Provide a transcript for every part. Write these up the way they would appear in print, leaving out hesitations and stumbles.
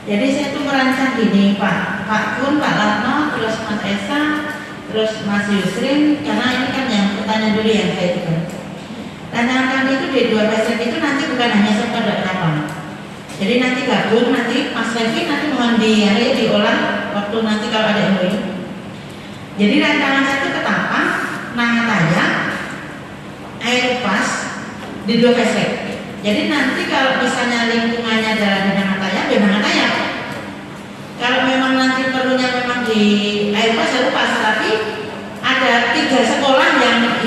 Jadi saya tuh merancang gini, Pak Kun, Pak Latno, terus Mas Esa, terus Mas Yusrin, karena ini kan yang pertanyaan dulu yang saya itu. Rancangan kami itu di 2 besok itu nanti bukan hanya SMK Ketapang. Jadi nanti gabung, nanti Mas Levi nanti mohon diolah waktu nanti kalau ada MOU. Jadi rancangan saya itu Ketapang, Nangataya, Aeropas di 2 besok. Jadi nanti kalau misalnya lingkungannya adalah di Nangataya, ya Nangataya. Kalau memang nanti perlunya memang di Aeropas, ya Aeropas. Tapi ada 3 sekolah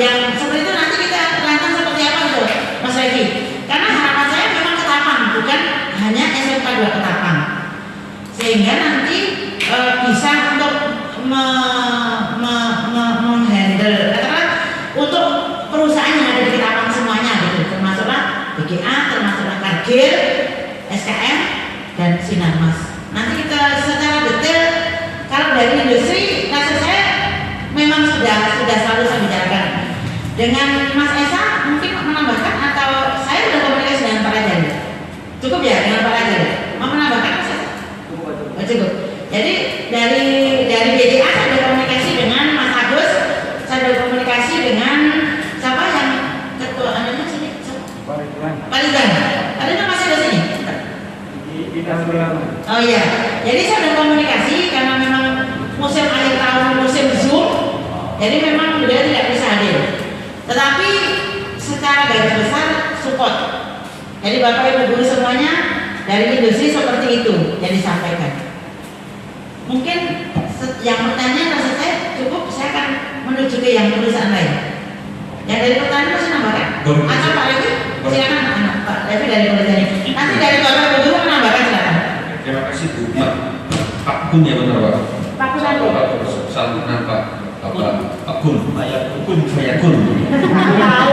yang seperti itu nanti kita rancang seperti apa gitu, Mas Levi. Karena harapan saya memang Ketapang, bukan hanya SMK 2 Ketapang. Sehingga nanti bisa untuk menghandle, karena untuk perusahaan yang ada di Ketapang semuanya gitu, termasuklah BGA, termasuklah Kargil, SKM, dan Sinarmas. Nanti kita secara detail, kalau dari industri, rasa saya memang sudah selalu saya bicarakan. Dengan Mas Esa mungkin menambahkan, atau saya sudah komunikasi dengan Pak Rajan. Cukup ya dengan Pak Rajan? Mau menambahkan Mas Esa? Cukup. Jadi dari BGA saya sudah komunikasi dengan Mas Agus, saya sudah komunikasi dengan siapa yang ketua anunya sini? Pak Rizan masih ada sini? Oh iya, jadi saya sudah komunikasi karena memang musim akhir tahun, musim Zoom, jadi memang beliau tidak bisa hadir. Tetapi secara garis besar support. Jadi Bapak Ibu guru semuanya dari industri seperti itu yang disampaikan. Mungkin yang pertanyaan rasa saya cukup, saya akan menuju ke yang perusahaan lain. Yang dari pertanyaan masih nambahkan? Atau Pak Levi? Silakan Pak Levi dari perusahaan ini. Nanti dari Bapak Ibu guru menambahkan, silakan. Terima kasih Bu. Pak Kun ya benar Pak? Pak Kun nanti. Salam Pak. Pak Kun. Saya Kun. Tahu.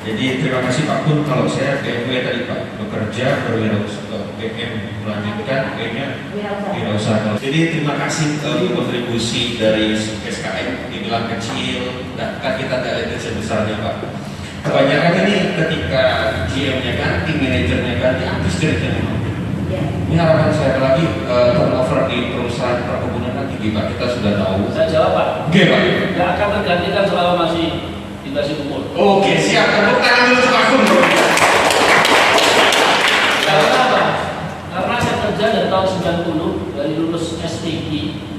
Jadi terima kasih Pak Kun. Kalau saya BMW tadi Pak bekerja berwirausaha, BM melanjutkan kayaknya wirausaha. Jadi terima kasih kontribusi dari SKM dibilang kecil, kan kita tidak lihat sebesarnya Pak. Kebanyakan ini ketika GM-nya ganti, manajernya ganti, habis ceritanya. Ini harapan saya lagi turnover di perusahaan perkebunan kan tinggi Pak, kita sudah tahu. Saya jawab Pak. Oke Pak. Tidak akan tergantikan selama masih dikasih umur. Oke siap, tepuk tangan dulu Pak Kun. Karena apa? Karena saya kerja dari tahun 90, dari lulus STG,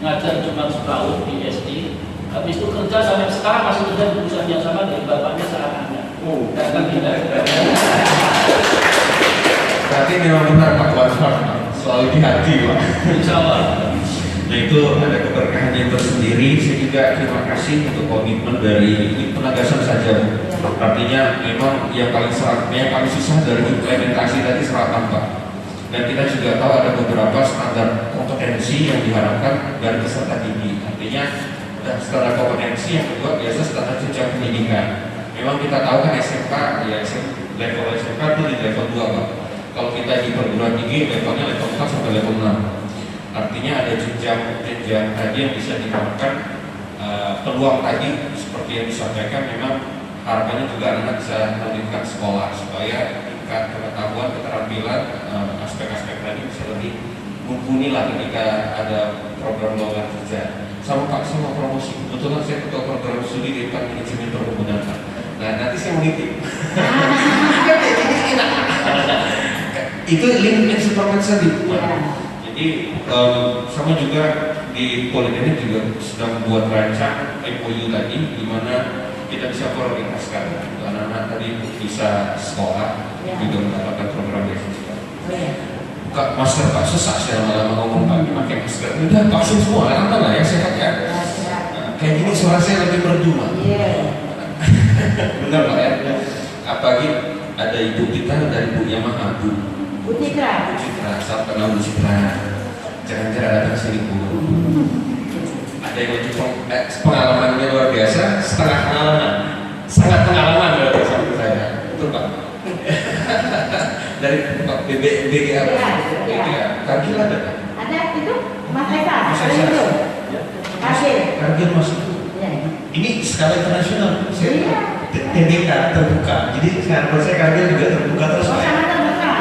ngajar cuma setahun di SD. Habis itu kerja sampai sekarang masih kerja di perusahaan yang sama dari bapaknya saat anaknya. Tidak akan pindah. Berarti memang benar Pak Wan, selalu di hati Pak. Insya Allah. Nah itu ada keberkahan yang tersendiri. Saya juga terima kasih untuk komitmen dari penegasan saja. Artinya memang yang paling susah dari implementasi tadi serapan Pak. Dan kita juga tahu ada beberapa standar kompetensi yang diharapkan dari peserta didik. Artinya standar kompetensi yang kedua biasa standar jenjang pendidikan. Memang kita tahu kan SMK ya level SMK itu di level 2 Pak. Kalau kita di perguruan tinggi levelnya level 4 sampai level 6. Artinya ada jenjang tadi yang bisa diharapkan peluang tadi seperti yang disampaikan, memang harapannya juga anak bisa melanjutkan sekolah supaya tingkat pengetahuan, keterampilan, aspek-aspek tadi bisa lebih mumpuni lah ketika ada program lowongan kerja. Sama Pak, saya mau promosi. Kebetulan saya ketua program studi di Departemen Manajemen Perkebunan Pak. Nah nanti saya mau nitip. Itu link yang superman tadi. Jadi sama juga di Politeknik juga sedang membuat rancang MOU tadi, di mana kita bisa koordinasikan anak-anak tadi bisa sekolah juga mendapatkan program beasiswa. Buka masker Pak, sesak saya lama-lama ngomong Pak, pakai masker. Udah vaksin semua, anak-anak lah ya sehat ya. Kayak gini suara saya lebih merdu Pak. Benar Pak ya. Apalagi ada ibu kita dari Bu Yamaha, Bu Citra, salam kenal Bu Citra. Jangan-jangan datang sini Bu. Ada yang lucu pengalamannya luar biasa, sangat pengalaman luar biasa menurut saya. Betul Pak. Dari Pak BGA, Kargil ada Pak? Ada itu Mas Eka. Kargil masuk. Ini skala internasional. TBK terbuka. Jadi sekarang saya Kargil juga terbuka terus Pak. Sangat terbuka.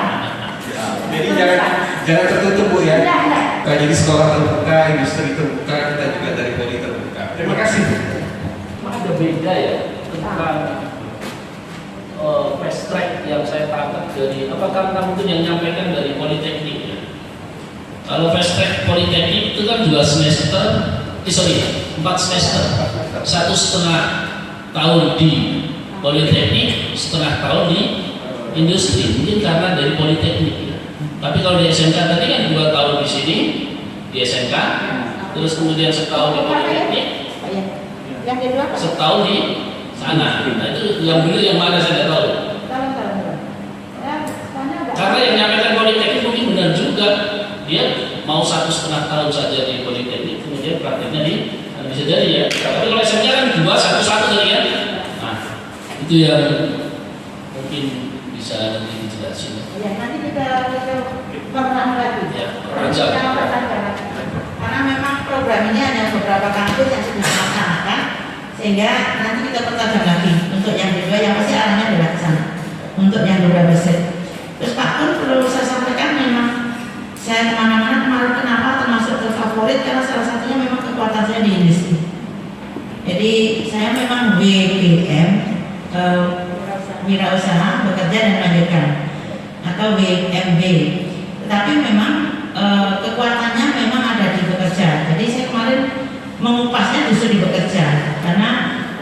jangan tertutup Bu ya. Enggak. Jadi sekolah terbuka, industri terbuka, kita juga dari Poli terbuka. Terima kasih Bu. Ada beda ya tentang fast track yang saya tangkap dari apakah mungkin yang nyampaikan dari Politeknik ya. Kalau fast track Politeknik itu kan 2 semester, 4 semester, 1,5 tahun di Politeknik, setengah tahun di industri. Mungkin karena dari Politeknik ya. Tapi kalau di SMK tadi kan 2 tahun di sini di SMK, terus kemudian setahun di Politeknik, Yang kedua apa? setahun di sana. Nah itu yang dulu yang mana saya tidak tahu. Karena yang nyampaikan Politeknik mungkin benar juga, dia mau 1,5 tahun saja di Politeknik, kemudian prakteknya di bisa jadi ya. Tapi kalau SMK kan 2, 1 tadi ya. Nah itu yang mungkin bisa nanti dijelasin. Ya, nanti kita perang lagi. Ya, karena memang program ini ada beberapa kampus yang sudah dilaksanakan, sehingga nanti kita pertajam lagi untuk yang kedua yang pasti arahnya adalah ke sana untuk yang beberapa set. Terus Pak Pun perlu saya sampaikan, memang saya kemana-mana kemarin kenapa termasuk terfavorit karena salah satunya memang kekuatan saya di industri. Jadi saya memang WBM wirausaha bekerja dan melanjutkan atau WMB, tetapi memang kekuatannya memang ada di bekerja. Jadi saya kemarin mengupasnya justru di bekerja karena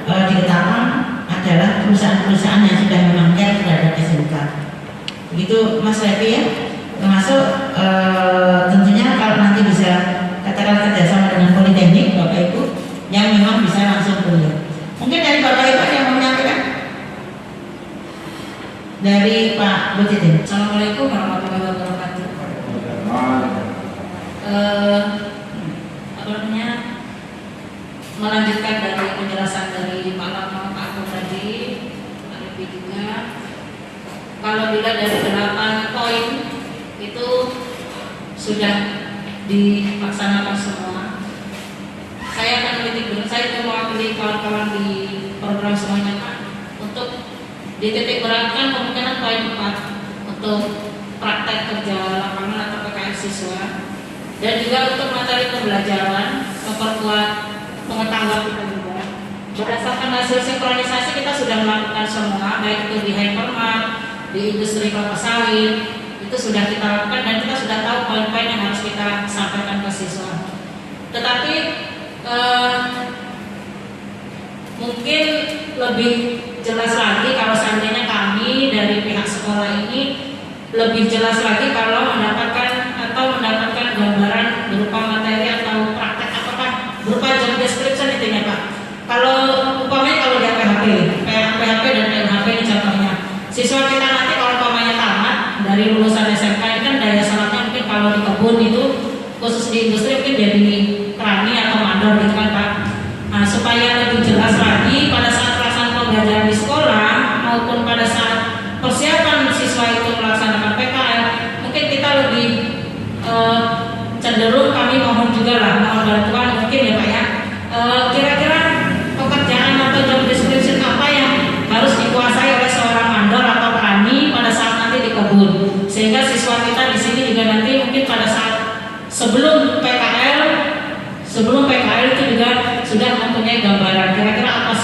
di Ketapang adalah perusahaan-perusahaan yang sudah memang terhadap SMK. Begitu Mas Revi ya, termasuk tentunya kalau nanti bisa katakan kerjasama dengan Politeknik Bapak Ibu yang memang bisa langsung kuliah. Mungkin dari Bapak Ibu yang mau menyampaikan? Dari Pak Buditin. Assalamualaikum warahmatullahi wabarakatuh. Apa namanya, melanjutkan dari penjelasan dari Pak Lama, Pak Agung tadi, Arifi juga. Kalau dilihat dari 8 poin itu sudah dilaksanakan semua. Saya akan menitik dulu, saya itu mewakili kawan-kawan di program semuanya Pak, untuk dititik beratkan kemungkinan poin 4 untuk praktek kerja lapangan atau PKL siswa, dan juga untuk materi pembelajaran memperkuat pengetahuan kita juga. Berdasarkan hasil sinkronisasi kita sudah melakukan semua, baik itu di hypermart, di industri kelapa sawit, itu sudah kita lakukan dan kita sudah tahu poin-poin yang harus kita sampaikan ke siswa. Tetapi mungkin lebih jelas lagi kalau seandainya kami dari pihak sekolah ini lebih jelas lagi kalau mendapatkan gambaran berupa materi atau praktek, apakah berupa job description intinya Pak. Kalau umpamanya kalau di PHP dan LHP ini contohnya, siswa kita nanti kalau umpamanya tamat dari lulusan SMK ini kan daya salatnya mungkin kalau di kebun itu khusus di industri mungkin jadi petani atau mandor gitu kan Pak. Nah, supaya lebih jelas lagi pada saat pelaksanaan pembelajaran di sekolah maupun pada saat persiapan siswa itu melaksanakan PKL, mungkin kita lebih cenderung, kami mohon juga lah, mohon bantuan mungkin ya Pak ya, kira-kira pekerjaan atau job description apa yang harus dikuasai oleh seorang mandor atau petani pada saat nanti di kebun, sehingga siswa kita di sini juga nanti mungkin pada saat sebelum PKL itu juga sudah mempunyai gambaran kira-kira apa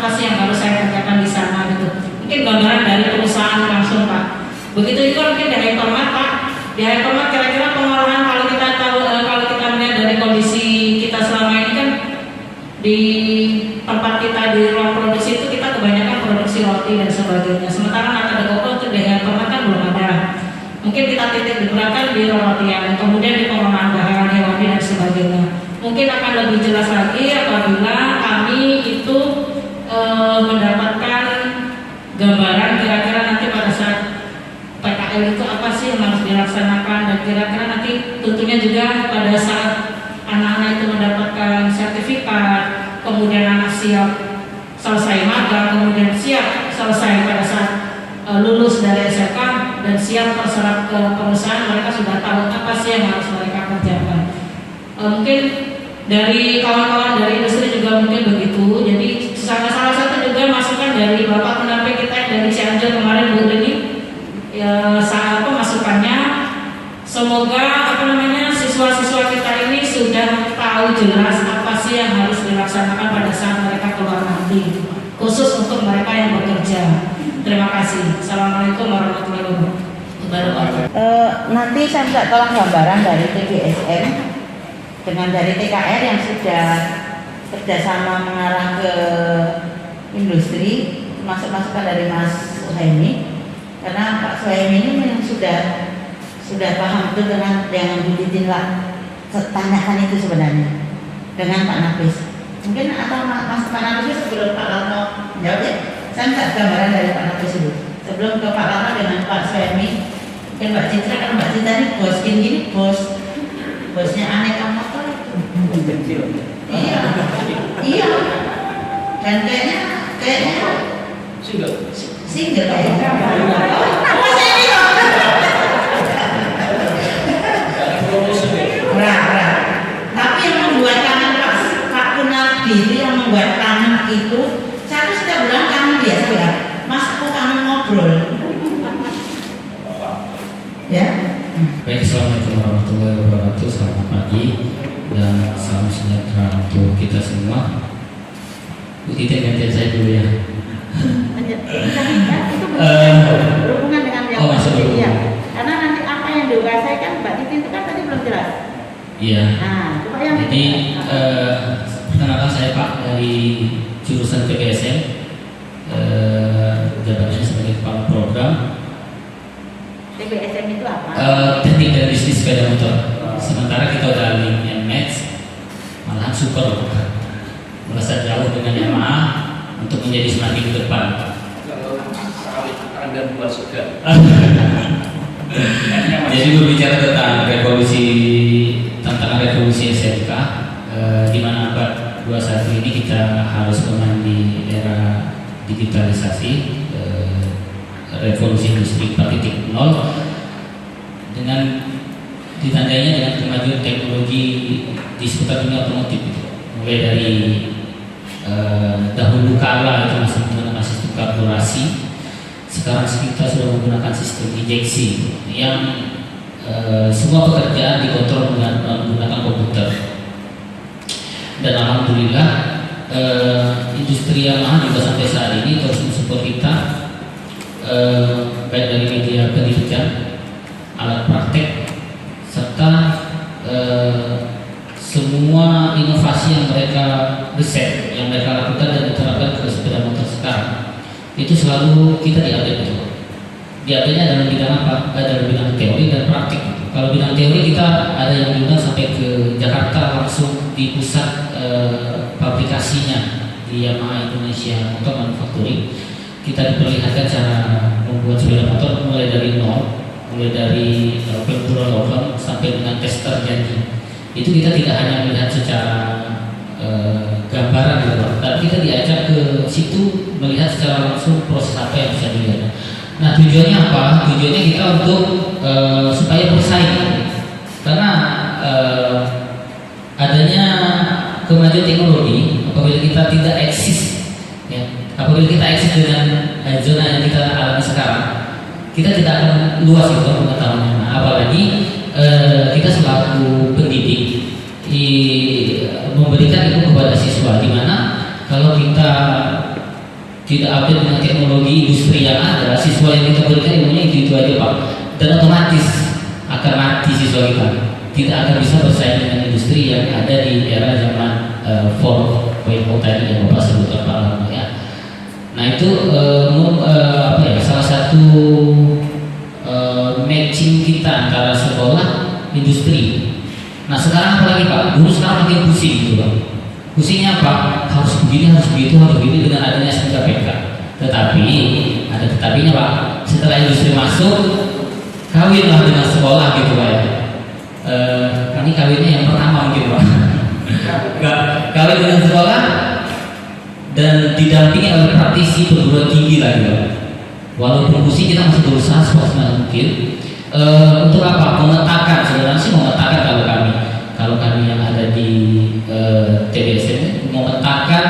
sih yang harus saya kerjakan di sana gitu. Mungkin gambaran dari perusahaan langsung Pak. Begitu juga mungkin dari hypermart Pak. Di hypermart kira-kira pengolahan kalau kita tahu, kalau kita melihat dari kondisi kita selama ini kan di tempat kita di ruang produksi itu kita kebanyakan produksi roti dan sebagainya. Sementara nata koko itu di hypermart kan belum ada. Mungkin kita titik diberatkan di rotian, kemudian di pengolahan bahan hewani dan sebagainya. Mungkin akan lebih jelas lagi apabila kami itu mendapatkan gambaran kira-kira nanti pada saat PKL itu apa sih yang harus dilaksanakan, dan kira-kira nanti tentunya juga pada saat anak-anak itu mendapatkan sertifikat, kemudian anak siap selesai magang, kemudian siap selesai pada saat lulus dari SMK dan siap terserap ke perusahaan, mereka sudah tahu apa sih yang harus mereka kerjakan. Mungkin dari kawan-kawan dari industri juga mungkin begitu. Jadi salah satu juga masukan dari Bapak pendamping kita dari Cianjur kemarin Bu Rini, ya masukannya jelas apa sih yang harus dilaksanakan pada saat mereka keluar nanti, khusus untuk mereka yang bekerja. Terima kasih. Assalamualaikum warahmatullahi wabarakatuh. Nanti saya minta tolong gambaran dari TBSM dengan dari TKR yang sudah kerjasama mengarah ke industri, termasuk masukan dari Mas Suhaimi, karena Pak Suhaimi ini memang sudah paham betul dengan yang Bu Titin tanyakan itu sebenarnya dengan Pak Nafis. Mungkin atau Mas Pak Nafis sebelum Pak Larno jawab ya, saya minta gambaran dari Pak Nafis dulu sebelum ke Pak Larno dengan Pak Suhaimi. Mungkin Mbak Citra, kan Mbak Citra ini bos gini, bosnya Aneka Motor itu. Iya. Dan kayaknya single kayaknya. Nah. Tapi yang membuat kangen Pak Kunardi itu, yang membuat kangen itu, saya tuh sudah bilang kangen biasa ya. Mas aku kangen ngobrol. Ya. Baik, assalamualaikum warahmatullahi wabarakatuh. Selamat pagi dan salam sejahtera untuk kita semua. Bu Titin, gantian saya dulu ya. Itu berhubungan dengan yang ya. Karena nanti apa yang dikuasai kan Mbak Titin itu kan tadi belum jelas. Iya. Nah, coba yang jadi perkenalkan saya Pak dari jurusan TBSM, jabatannya sebagai kepala program. TBSM itu apa? Teknik dan bisnis sepeda motor. Sementara kita udah link and match, malahan super, merasa jauh dengan Yamaha untuk menjadi semakin ke depan. Kalau sawit Anda buat segar. Jadi berbicara tentang tantangan revolusi SMK, di mana abad 21 ini kita harus memang di era digitalisasi, revolusi industri 4.0, dengan ditandainya dengan kemajuan teknologi di seputar dunia otomotif, mulai dari dahulu kala itu masih menggunakan sistem karburasi, sekarang kita sudah menggunakan sistem injeksi yang semua pekerjaan dikontrol menggunakan komputer. Dan alhamdulillah industri Yamaha juga sampai saat ini terus mensupport kita, baik dari media pendidikan, alat praktek, serta semua inovasi yang mereka riset, yang mereka lakukan dan diterapkan ke sepeda motor sekarang, itu selalu kita diupdate betul. Diupdate-nya dalam bidang apa? Dalam bidang teori dan praktik. Kalau bidang teori kita ada yang diundang sampai ke Jakarta langsung di pusat pabrikasinya di Yamaha Indonesia Motor Manufacturing. Kita diperlihatkan cara membuat sepeda motor mulai dari nol, mulai dari pemburuan logam sampai dengan tester janji. Itu kita tidak hanya melihat secara gambaran gitu, tapi kita diajak ke situ melihat secara langsung proses apa yang bisa dilihat. Nah, tujuannya apa? Tujuannya kita untuk supaya bersaing, karena adanya kemajuan teknologi, apabila kita tidak eksis, ya, apabila kita eksis dengan zona yang kita alami sekarang, kita tidak akan luas itu pengetahuannya. Nah, apalagi kita selaku pendidik memberikan itu kepada siswa, di mana kalau kita tidak update dengan teknologi industri yang ada, siswa yang kita berikan ilmunya itu aja Pak, dan otomatis akan mati siswa kita, tidak akan bisa bersaing dengan industri yang ada di era zaman 4.0 tadi yang Bapak sebutkan Pak Lama ya. Nah itu salah satu matching kita antara sekolah industri. Nah sekarang apa lagi Pak? Dulu sekarang makin pusing gitu Pak. Pusingnya apa? Harus begini, harus begitu, harus begini dengan adanya SMK-PK. Tetapi ada tetapinya Pak. Setelah industri masuk, kawinlah dengan sekolah gitu Pak ya. Kami kawinnya yang pertama mungkin Pak. Kawin dengan sekolah dan didampingi oleh praktisi perguruan tinggi lagi Pak. Walaupun pusing kita masih berusaha semaksimal mungkin. Untuk apa? Memetakan, sebenarnya sih memetakan kalau kami yang ada di TBSM memetakan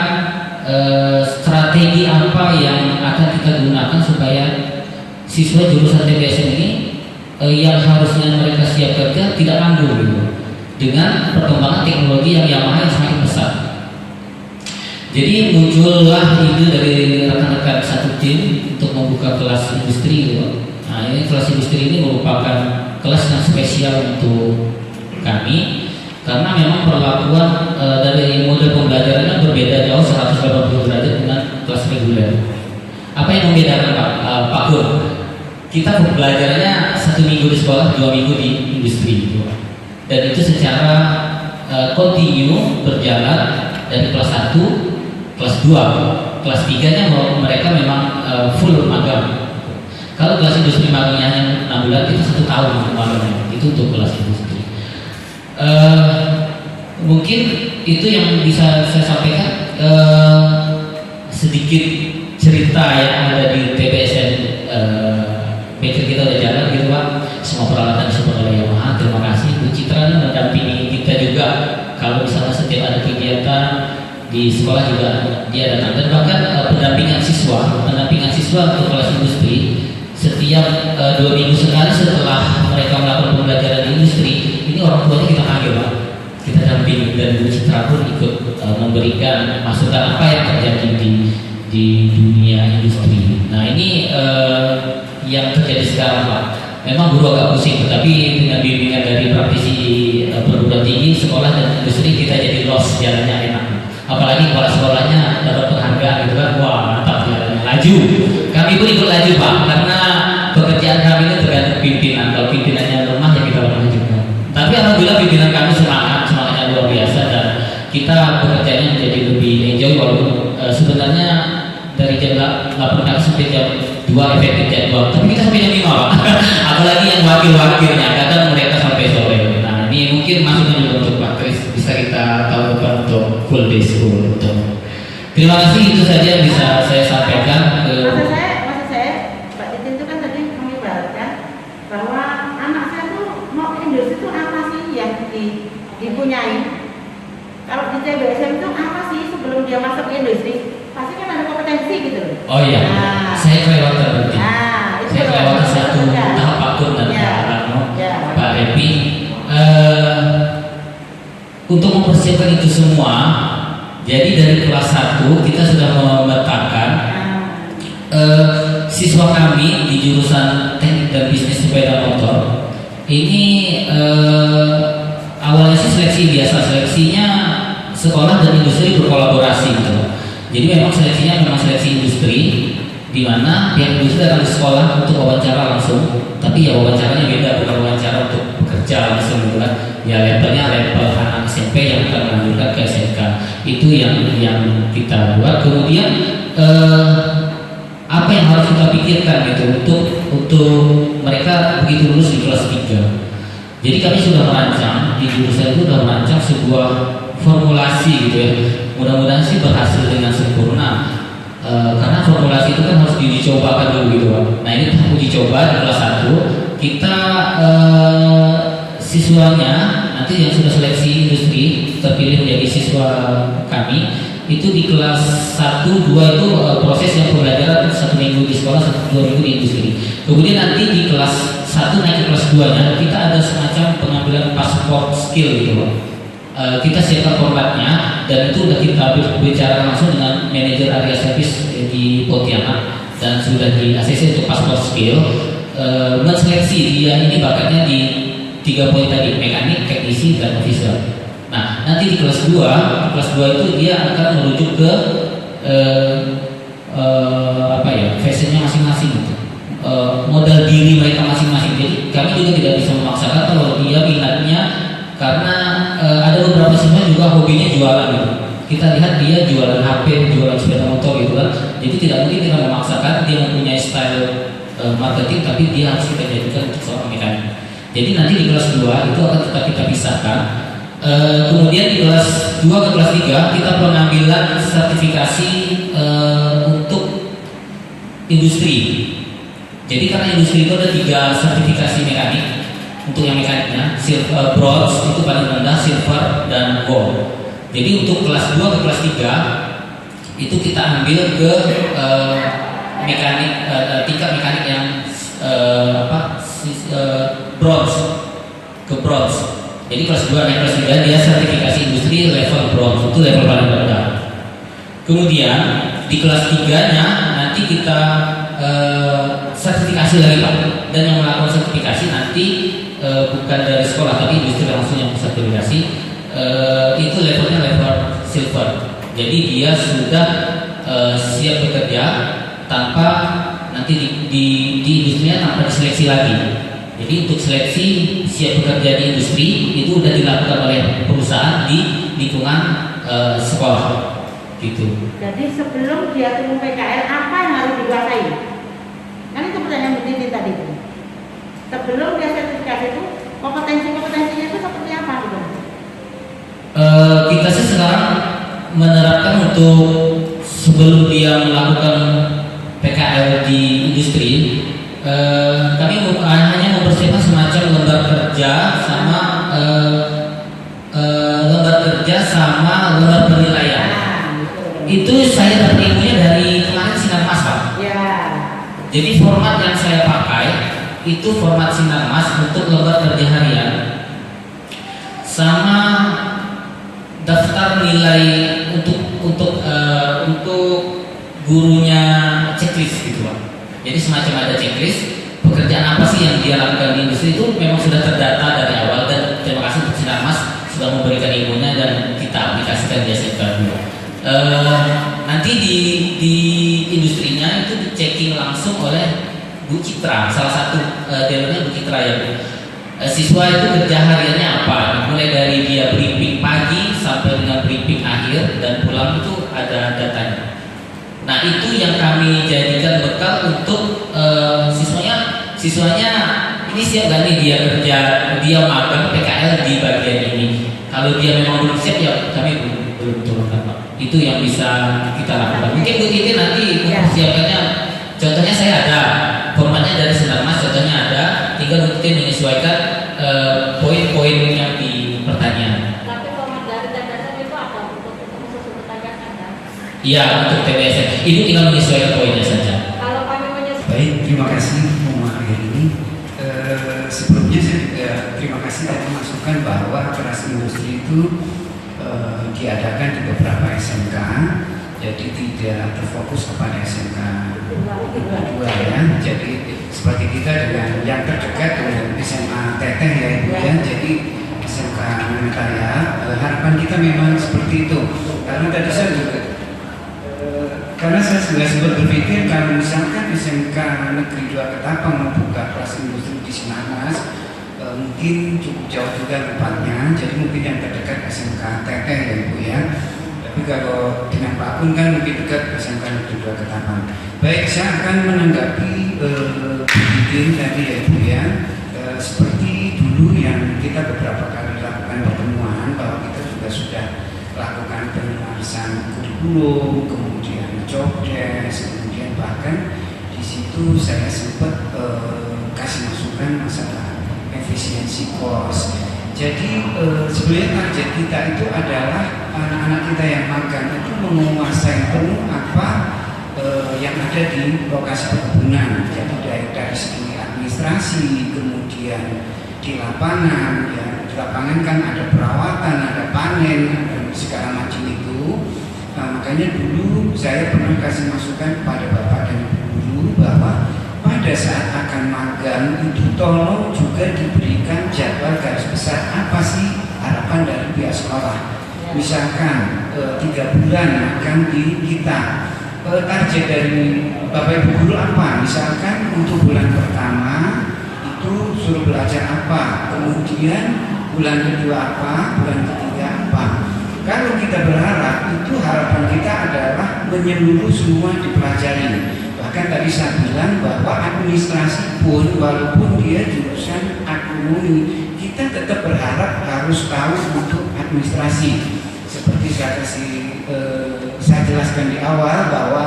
strategi apa yang akan kita gunakan supaya siswa jurusan TBSM ini yang harusnya mereka siap kerja tidak nganggur gitu. dengan perkembangan teknologi yang Yamaha yang semakin pesat. Jadi muncullah ide dari rekan-rekan satu tim untuk membuka kelas industri gitu. Nah, ini kelas industri ini merupakan kelas yang spesial untuk kami karena memang perlakuan dari model pembelajarannya berbeda jauh 180 derajat dengan kelas reguler. Apa yang membedakan Pak Gur? Kita pembelajarannya 1 minggu di sekolah, 2 minggu di industri gitu. Dan itu secara kontinu berjalan dari kelas 1, kelas 2, kelas 3-nya mereka memang full magang. Kalau kelas industri magangnya hanya 6 bulan, itu 1 tahun magangnya. Itu untuk kelas industri. Mungkin itu yang bisa saya sampaikan. Sedikit cerita yang ada di TPSN Baker kita udah jalan gitu Pak. Semua peralatan disupport oleh Yamaha. Terima kasih Bu Citra mendampingi kita juga. Kalau misalnya setiap ada kegiatan di sekolah juga dia datang, dan bahkan pendampingan siswa untuk kelas industri setiap 2 minggu sekali setelah mereka melakukan pembelajaran di industri, ini orang tuanya kita panggil Pak, kita dampingi, dan Bu Citra pun ikut memberikan masukan apa yang terjadi di dunia industri. Nah ini yang terjadi sekarang Pak. Memang guru agak pusing, tetapi dengan bimbingan dari praktisi perguruan tinggi, sekolah dan industri kita jadi los, jalannya enak. Apalagi kepala sekolahnya dapat penghargaan gitu kan, wah mantap jalannya, laju. Kami pun ikut laju Pak, karena pekerjaan kami ini tergantung pimpinan. Kalau pimpinannya lemah ya kita akan lanjutkan. Tapi alhamdulillah pimpinan kami semangatnya luar biasa, dan kita bekerjanya menjadi lebih enjoy, walaupun sebenarnya dari jam 8 pagi sampai jam 2 efektif jadwal, tapi kita sampai jam 5 Pak. Apalagi yang wakil-wakilnya kadang mereka sampai sore. Nah ini mungkin masukan juga untuk Pak Kris, bisa kita tahu depan untuk full day school. Terima kasih, itu saja yang bisa saya sampaikan. Maksud saya Pak Titin itu kan tadi mengibaratkan bahwa anak saya tuh mau ke industri itu apa sih yang dipunyai. Kalau di TBSM itu apa sih sebelum dia masuk ke industri, pasti kan ada kompetensi gitu loh. Oh iya, saya kelewatan berarti. Saya kelewatan satu tahap Pak Gun dan Pak Rano, Pak Epi. Untuk mempersiapkan itu semua, jadi dari kelas 1 kita sudah memetakan siswa kami di jurusan teknik dan bisnis sepeda motor. Ini awalnya sih seleksi biasa, seleksinya sekolah dan industri berkolaborasi gitu. Jadi memang seleksinya memang seleksi industri, di mana pihak industri datang ke sekolah untuk wawancara langsung, tapi ya wawancaranya beda, bukan wawancara untuk bekerja langsung gitu kan. Ya levelnya level anak SMP yang akan melanjutkan ke SMK. Itu yang kita buat. Kemudian apa yang harus kita pikirkan gitu untuk mereka begitu lulus di kelas 3. Jadi kami sudah merancang, di jurusan itu sudah merancang sebuah formulasi gitu ya. Mudah-mudahan sih berhasil dengan sempurna. Karena formulasi itu kan harus diuji cobakan dulu gitu Pak. Nah ini tahap uji coba di kelas 1. Kita siswanya nanti yang sudah seleksi industri terpilih menjadi siswa kami itu di kelas 1, 2 itu proses yang pembelajaran 1 minggu di sekolah, 2 minggu di industri. Kemudian nanti di kelas 1 naik ke kelas 2 nya kita ada semacam pengambilan pasport skill gitu Pak. Kita siapkan formatnya, dan itu sudah kita bicara langsung dengan manajer area service di Pontianak, dan sudah di ACC untuk pasport skill. Menseleksi dia ini bakatnya di 3 poin tadi, mekanik, teknisi, dan official. Nah nanti di kelas 2 itu dia akan merujuk ke fashionnya masing-masing gitu. Modal diri mereka masing-masing. Jadi kami juga tidak bisa memaksakan kalau dia minatnya, karena ada beberapa siswa juga hobinya jualan gitu. Kita lihat dia jualan HP, jualan sepeda motor gitu kan. Jadi tidak mungkin kita memaksakan dia mempunyai style marketing, tapi dia harus kita jadikan untuk seorang mekanik. Jadi nanti di kelas 2 itu akan tetap kita pisahkan. Kemudian di kelas 2 ke kelas 3 kita pengambilan sertifikasi untuk industri. Jadi karena industri itu ada 3 sertifikasi mekanik. Untuk yang mekaniknya, bronze itu paling rendah, silver, dan gold. Jadi untuk kelas 2 ke kelas 3 itu kita ambil ke mekanik, tingkat mekanik yang bronze, ke bronze. Jadi kelas 2 naik kelas 3 dia sertifikasi industri level bronze, itu level paling rendah. Kemudian di kelas 3-nya nanti kita sertifikasi lagi Pak. Dan yang melakukan sertifikasi nanti bukan dari sekolah tapi industri langsung yang sertifikasi. Itu levelnya level silver. Jadi dia sudah siap bekerja tanpa nanti di industrinya tanpa diseleksi lagi. Jadi untuk seleksi siap bekerja di industri itu sudah dilakukan oleh perusahaan di lingkungan sekolah, gitu. Jadi sebelum dia tunggu PKL apa yang harus dikuasai? Kan itu pertanyaan Bu Titi tadi. Sebelum dia sertifikasi itu kompetensinya itu seperti apa gitu? Kita sih sekarang menerapkan untuk sebelum dia melakukan PKL di industri, kami hanya mempersiapkan semacam lembar kerja sama lembar penilaian. Itu saya dapat ilmunya dari kemarin Sinarmas Pak. Ya. Jadi format yang saya pakai itu format Sinarmas untuk lembar kerja harian sama daftar nilai untuk gurunya checklist gitu Pak. Jadi semacam ada checklist pekerjaan apa sih yang dia lakukan di industri itu memang sudah terdata dari awal, dan terima kasih untuk Sinarmas sudah memberikan ilmunya dan kita aplikasikan di SMK 2. Nanti di industrinya itu di checking langsung oleh Bu Citra, salah satu dealernya Bu Citra ya Bu. Siswa itu kerja hariannya apa, mulai dari dia briefing pagi sampai dengan briefing akhir dan pulang itu ada datanya. Nah itu yang kami jadikan bekal untuk siswanya ini siap gak nih dia kerja, dia magang PKL di bagian ini. Kalau dia memang belum siap ya kami belum turunkan Pak. Itu yang bisa kita lakukan. Mungkin Bu Titi nanti mempersiapkannya. Contohnya saya ada formatnya dari Sinarmas, contohnya ada, tinggal Bu Titi menyesuaikan poin-poin yang di pertanyaan. Tapi format dari TBSM itu ada untuk khusus pertanyaan Anda. Iya, untuk TBSM. Ini tinggal menyesuaikan poinnya saja. Kalau kami menyesuaikan. Baik, terima kasih Bu Mahir ini. Sebelumnya saya juga terima kasih tadi masukan bahwa kelas industri itu diadakan di beberapa SMK, jadi tidak terfokus kepada SMK 2 ya. Jadi seperti kita dengan yang terdekat dengan SMA Teteh ya Ibu ya. Jadi SMK Mentaya, harapan kita memang seperti itu. Karena tadi saya juga karena saya sudah sempat berpikir kalau misalkan SMK Negeri 2 Ketapang membuka kelas industri di Sinarmas, mungkin cukup jauh juga tempatnya, jadi mungkin yang terdekat SMK Teteh ya Ibu ya. Tapi kalau dengan Pak Kun kan mungkin dekat SMK Negeri 2 Ketapang. Baik, saya akan menanggapi bikin tadi ya Ibu ya. Seperti dulu yang kita beberapa kali lakukan pertemuan, bahwa kita juga sudah lakukan penulisan kurikulum, kemudian job desk, kemudian bahkan di situ saya sempat kasih masukan masalah efisiensi cost. Jadi sebenarnya target kita itu adalah anak-anak kita yang magang itu menguasai penuh apa yang ada di lokasi perkebunan. Jadi dari segi administrasi, kemudian di lapangan, ya di lapangan kan ada perawatan, ada panen, ada segala macam itu. Makanya dulu saya pernah kasih masukan kepada Bapak dan Ibu guru bahwa pada saat akan magang itu tolong juga diberikan jadwal garis besar apa sih harapan dari pihak sekolah. Misalkan 3 bulan magang di kita, target dari Bapak Ibu guru apa? Misalkan untuk bulan pertama itu suruh belajar apa, kemudian bulan kedua apa, bulan ketiga apa. Kalau kita berharap itu harapan kita adalah menyeluruh semua dipelajari. Bahkan tadi saya bilang bahwa administrasi pun walaupun dia jurusan agronomi, kita tetap berharap harus tahu untuk administrasi. Seperti saya jelaskan di awal bahwa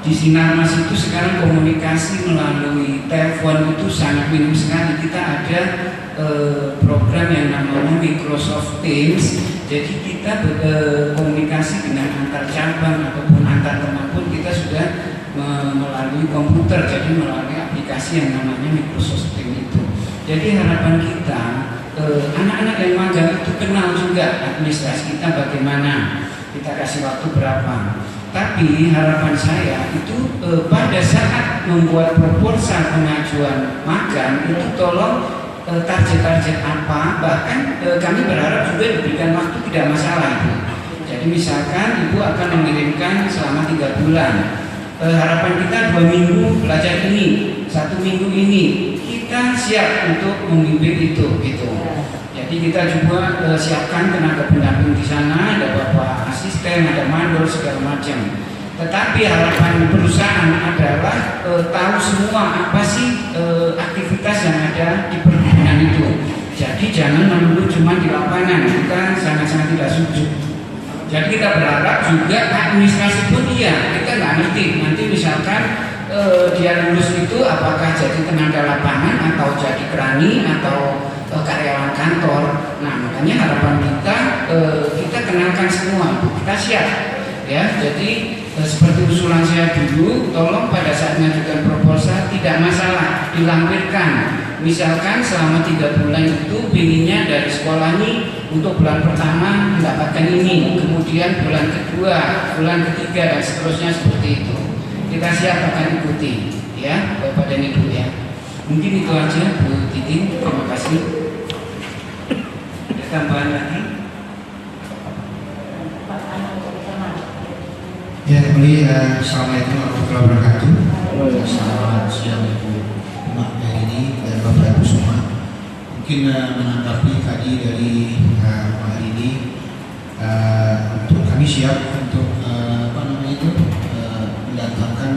di Sinarmas itu sekarang komunikasi melalui telepon itu sangat minim sekali. Kita ada program yang namanya Microsoft Teams. Jadi kita komunikasi dengan antar cabang ataupun antar teman pun kita sudah melalui komputer, jadi melalui aplikasi yang namanya Microsoft Teams itu. Jadi harapan kita anak-anak yang magang itu kenal juga administrasi kita bagaimana, kita kasih waktu berapa. Tapi harapan saya itu pada saat membuat proposal pengajuan magang itu tolong target-target apa, bahkan kami berharap juga diberikan waktu, tidak masalah itu. Jadi misalkan ibu akan mengirimkan selama 3 bulan, harapan kita 2 minggu belajar ini, 1 minggu ini, kita siap untuk memimpin itu gitu. Jadi kita juga siapkan tenaga pendamping di sana, ada bapak asisten, ada mandor segala macam. Tetapi harapan perusahaan adalah tahu semua apa sih aktivitas yang ada di perkebunan itu. Jadi jangan melulu cuma di lapangan, kita sangat-sangat tidak setuju. Jadi kita berharap juga administrasi pun iya, kita nggak ngerti nanti misalkan dia lulus itu apakah jadi tenaga lapangan atau jadi kerani atau karyawan kantor. Nah makanya harapan kita kenalkan semua, kita siap ya. Jadi seperti usulan saya dulu, tolong pada saat mengajukan proposal tidak masalah dilampirkan. Misalkan selama 3 bulan itu pinginnya dari sekolah ini untuk bulan pertama mendapatkan ini, kemudian bulan kedua, bulan ketiga dan seterusnya seperti itu. Kita siap akan ikuti ya Bapak dan Ibu ya. Mungkin itu aja Bu Titin, terima kasih. Ada tambahan lagi? Ya, Assalamualaikum warahmatullahi wabarakatuh. Selamat siang Ibu Mak ini dan Bapak Ibu semua. Mungkin menanggapi tadi dari Pak ini, untuk kami siap untuk mendatangkan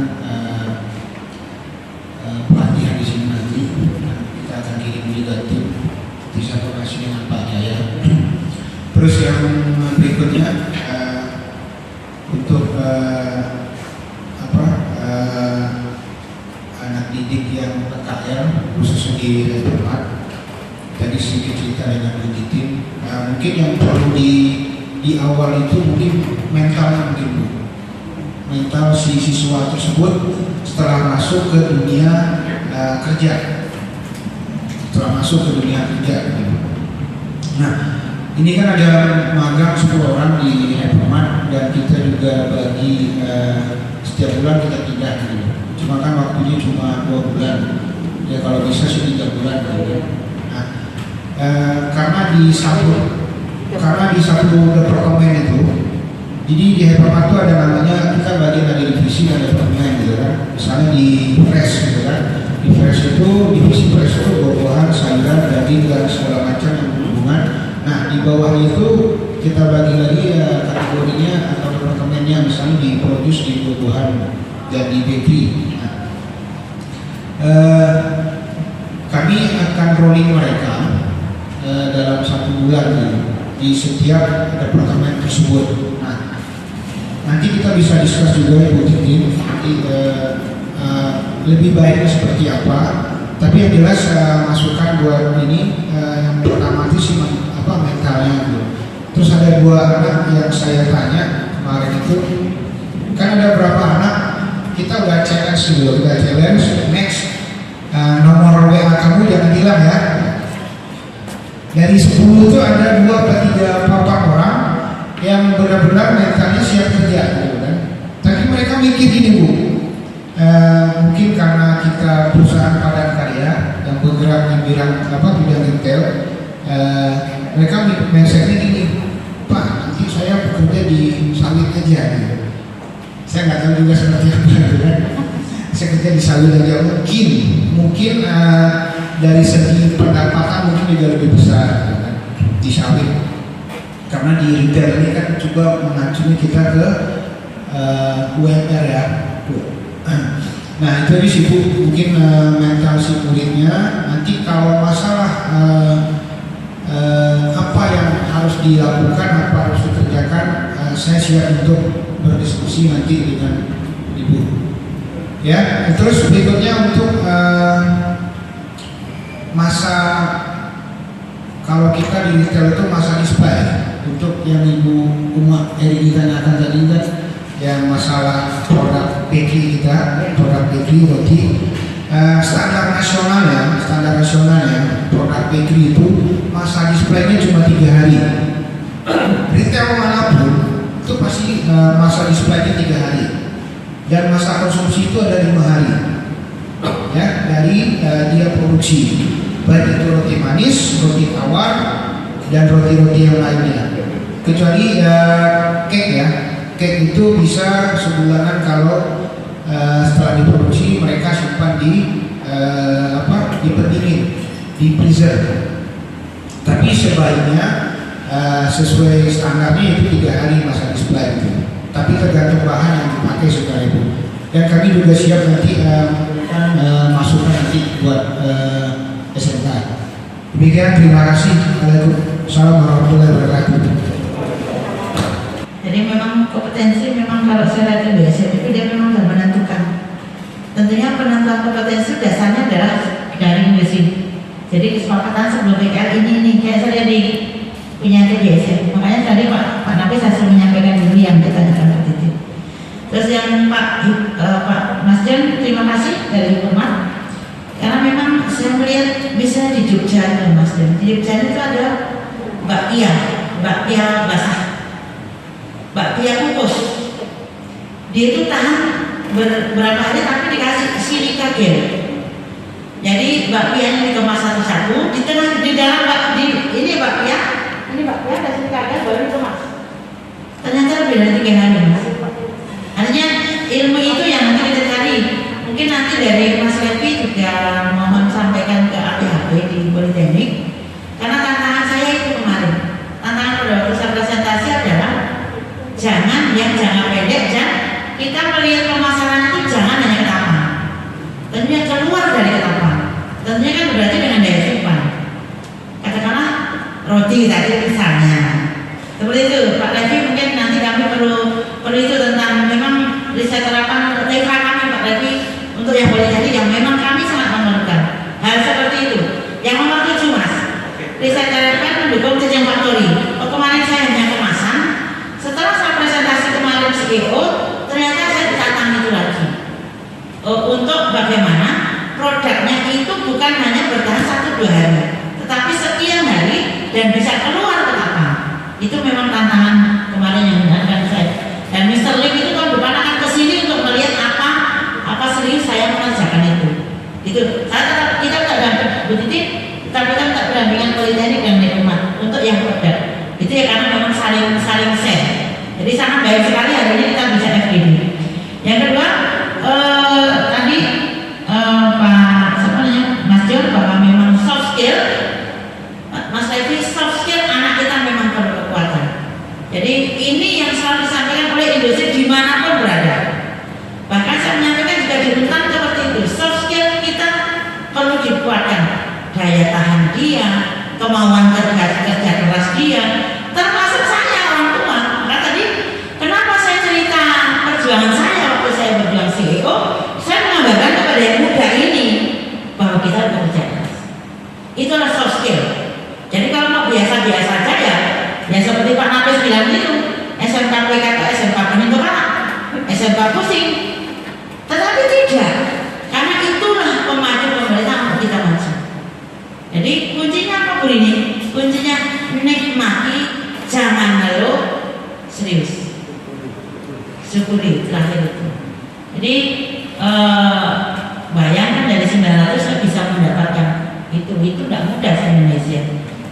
pelatihan di sini nanti. Kita akan kirim juga tim bisa lokasi dengan Pak Jaya. Terus yang berikutnya untuk anak didik yang PKL khususnya di tempat tadi sedikit cerita dengan begitu. Mungkin yang perlu di awal itu mungkin mentalnya mungkin Bu. Mental si siswa tersebut setelah masuk ke dunia kerja, gitu. Nah ini kan ada magang 10 orang di Hypermart dan kita juga bagi setiap bulan kita pindah gitu. Cuma kan waktunya cuma 2 bulan. Ya kalau bisa sih 3 bulan gitu. Nah, karena di satu departemen itu, jadi di Hypermart itu ada namanya, kita bagian dari divisi dan departemen gitu kan. Misalnya di fresh gitu kan. Di fresh itu, divisi fresh itu buah-buahan, sayuran, daging dan segala macam yang berhubungan. Nah di bawah itu kita bagi lagi ya kategorinya atau departemennya, misalnya di produce, di buah-buahan dan di bakery. Nah, kami akan rolling mereka dalam 1 bulan di setiap departemen tersebut. Nah nanti kita bisa discuss juga Ibu Titin nanti lebih baiknya seperti apa. Tapi yang jelas masukan buat ini yang pertama itu sih mentalnya gitu. Terus ada 2 anak yang saya tanya kemarin itu, kan ada berapa anak kita udah challenge dulu, next nomor WA kamu jangan hilang ya. Dari 10 itu ada 2 atau 3 papan orang yang benar-benar mentalnya siap kerja gitu kan. Tapi mereka mikir gini Bu, mungkin karena kita perusahaan padat karya yang bergerak di bidang retail, mereka mindsetnya gini, Pak nanti saya bekerja di sawit aja gitu. Saya nggak tahu juga seperti apa gitu kan. Saya kerja di sawit aja, mungkin dari segi pendapatan mungkin juga lebih besar gitu kan, di sawit. Karena di retail ini kan juga mengacunya kita ke UMR ya. Nah itu di situ mungkin mental si muridnya. Nanti kalau masalah apa yang harus dilakukan, apa harus dikerjakan, saya siap untuk berdiskusi nanti dengan Ibu. Ya, terus berikutnya untuk masa, kalau kita di retail itu masa ispa ya, untuk yang Ibu Uma Eri tanyakan tadi kan, yang masalah produk bakery kita, produk bakery roti, standar nasional ya, produk bakery itu masa displaynya cuma 3 hari. Retail manapun itu pasti masa displaynya 3 hari dan masa konsumsi itu ada 5 hari ya dari dia produksi, baik itu roti manis, roti tawar dan roti-roti yang lainnya, kecuali cake ya. Cake itu bisa sebulanan kalau setelah diproduksi mereka simpan di pendingin, di freezer. Tapi sebaiknya sesuai standarnya itu 3 hari masa display itu. Tapi tergantung bahan yang dipakai saudara ibu. Dan kami juga siap nanti masukan nanti buat SMK. Demikian, terima kasih. Waalaikumsalam warahmatullahi wabarakatuh. Jadi memang kompetensi memang kalau saya lihat di BSF itu dia memang sudah menentukan. Tentunya penentuan kompetensi dasarnya adalah dari industri. Jadi kesepakatan sebelum PKL ini kayak saya di punya BSF. Makanya tadi Pak Nabi saya sudah menyampaikan dulu yang ditanyakan seperti itu. Terus yang Pak Mas Jan, terima kasih dari Umat. Karena memang saya melihat misalnya di Jogja Mas Jan, di Jogja itu ada bakpia basah, bakpia kukus. Dia itu tahan berapa hari tapi dikasih silika gel. Jadi bakpianya dikemas satu-satu, di dalam ini bakpia ada silika gel baru dikemas. Ternyata lebih dari 3 hari Mas. Artinya ilmu itu yang nanti kita cari. Mungkin nanti dari Mas Levi juga mohon sampaikan ke APHB di Politeknik. Karena tantangan saya itu kemarin, tantangan pada waktu saya presentasi adalah jangan jangka pendek, kita melihat permasalahan itu jangan hanya ketapang. Tentunya keluar dari ketapang. Tentunya kan berarti dengan daya simpan. Katakanlah roti tadi misalnya. Seperti itu, Pak Levi mungkin nanti kami perlu itu tentang memang riset terapan TK kami Pak Levi untuk yang boleh jadi yang memang kami sangat memerlukan hal seperti itu. Yang nomor 7 Mas, riset terapan mendukung jenjang faktori. Kemarin saya hanya kemasan. Setelah saya presentasi kemarin CEO, ternyata saya ditantang itu lagi untuk bagaimana produknya itu bukan hanya bertahan 1-2 hari, tetapi sekian hari dan bisa keluar ke tapang. Itu memang tantangan kemarin yang menantang saya. Dan Mr. Lim itu tahun depan akan kesini untuk melihat apa serius saya mengerjakan itu. Itu kita tidak damping Bu Titi, tapi kan tak pendampingan Politeknik dan Umat untuk yang produk. Itu ya karena memang saling share. Jadi sangat baik sekali hari ini kita bisa FGD. Yang kedua tadi Mas John bahwa memang soft skill, Mas Levi, soft skill anak kita memang perlu kekuatan. Jadi ini yang selalu disampaikan oleh industri dimanapun berada. Bahkan saya menyampaikan juga di Rutan seperti itu. Soft skill kita perlu dikuatkan. Daya tahan dia, kemauan kerja keras dia, termasuk saya orang tua. Maka tadi kenapa saya cerita perjuangan saya waktu saya berjuang CEO, saya menggambarkan kepada yang muda ini bahwa kita bekerja keras. Itulah soft skill. Jadi kalau mau biasa-biasa saja ya seperti Pak Nafis bilang itu, SMK PK atau SMK penentu anak, SMK pusing. Tetapi tidak, karena itulah pemaju pemerintah untuk kita maju. Jadi kuncinya apa Bu ini? Kuncinya nikmati, jangan ngeluh, serius. Syukuri terakhir itu. Jadi bayangkan dari 900 saya bisa mendapatkan itu tidak mudah di Indonesia.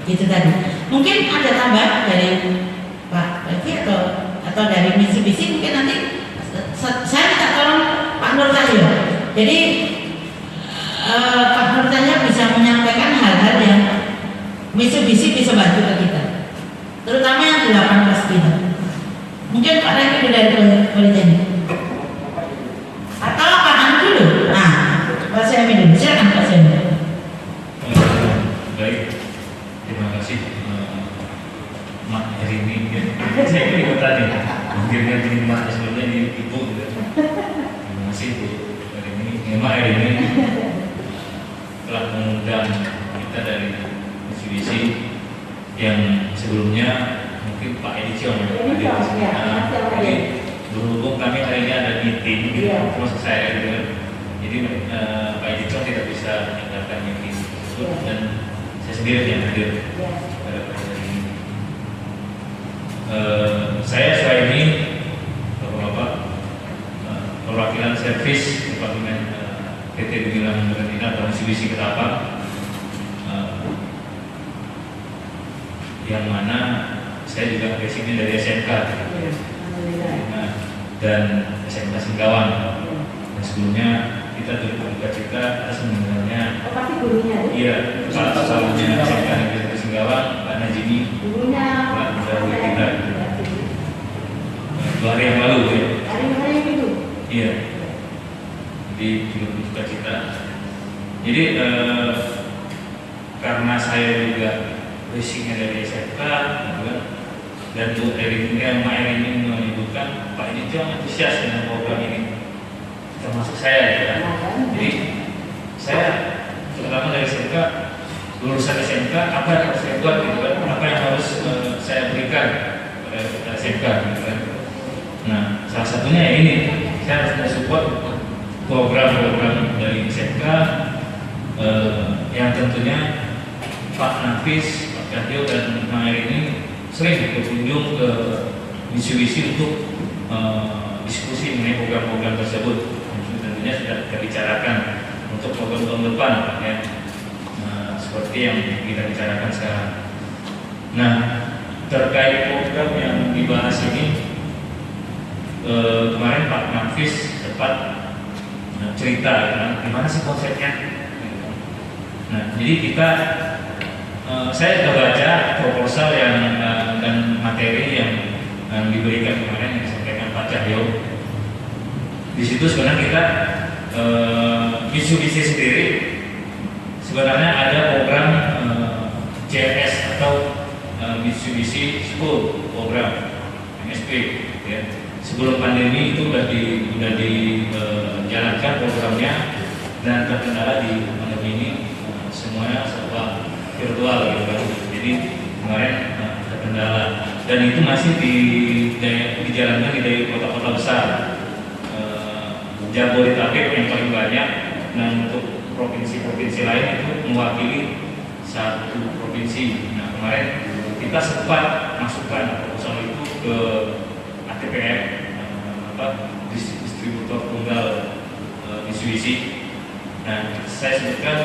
Itu tadi. Mungkin ada tambahan dari Pak Levi atau dari Mitsubishi, mungkin nanti saya minta tolong Pak Nur Cahyo. Jadi Pak Nur Cahyo bisa menyampaikan hal-hal yang Mitsubishi bisa bantu ke kita, terutama yang 18 kita. Mungkin Pak Levi dari Politeknik atau Pak Anu dulu. Nah, Pak Semi dulu. Silakan Pak Semi. Baik, terima kasih Mak Erini. Saya ini ikut tadi, mungkinnya di Mak sebelumnya di Ibu. Terima kasih Bu Erini. Mak Erini telah mengundang kita dari Mitsubishi yang sebelumnya mungkin Pak Edi Ciong hadir di sini. Jadi berhubung kami hari ini ada meeting, termasuk saya gitu. Jadi Pak Edi Ciong tidak bisa meninggalkan meeting tersebut dan saya sendiri yang hadir pada hari ini. Saya selain ini Bapak-Bapak perwakilan servis Departemen PT Gemilang Berenina atau Mitsubishi Ketapang, yang mana saya juga basicnya dari SMK dan SMK Singkawang. Dan sebelumnya kita berduka cita atas meninggalnya pasti gurunya iya kepala sekolahnya SMK Negeri Singkawang, Pak Najimi, gurunya Pak Mendahului kita 2 hari yang lalu ya. hari itu Iya. Jadi berduka cita. Jadi karena saya juga basicnya dari SMK, gitu kan, dan Bu Erin ini menyebutkan Pak ini jangan antusias dengan program ini, termasuk saya, gitu kan. Jadi saya terutama dari SMK, lulusan SMK, apa yang harus saya buat, gitu kan, apa yang harus saya berikan pada SMK, gitu kan. Nah, salah satunya ya ini, saya harus mensupport program-program dari SMK yang tentunya Pak Nafis, Pak Cahyo dan Mang ini sering berkunjung ke Mitsubishi untuk diskusi mengenai program-program tersebut. Tentunya sudah kita bicarakan untuk program tahun depan, ya. Seperti yang kita bicarakan sekarang. Nah, terkait program yang dibahas ini, kemarin Pak Nafis sempat cerita, ya, gimana sih konsepnya. Nah, jadi kita saya sudah baca proposal yang dan materi yang diberikan kemarin yang disampaikan Pak Cahyo. Di situ sebenarnya kita Mitsubishi sendiri sebenarnya ada program CMS atau Mitsubishi School Program MSP. Ya. Sebelum pandemi itu sudah dijalankan programnya, dan terkendala di pandemi ini semuanya serba virtual, gitu kan. Jadi kemarin terkendala, dan itu masih dijalankan di kota-kota besar. Jabodetabek yang paling banyak, dan untuk provinsi-provinsi lain itu mewakili satu provinsi. Nah, kemarin kita sempat masukkan proposal itu ke ATPM, distributor tunggal Mitsubishi. Nah, saya sebutkan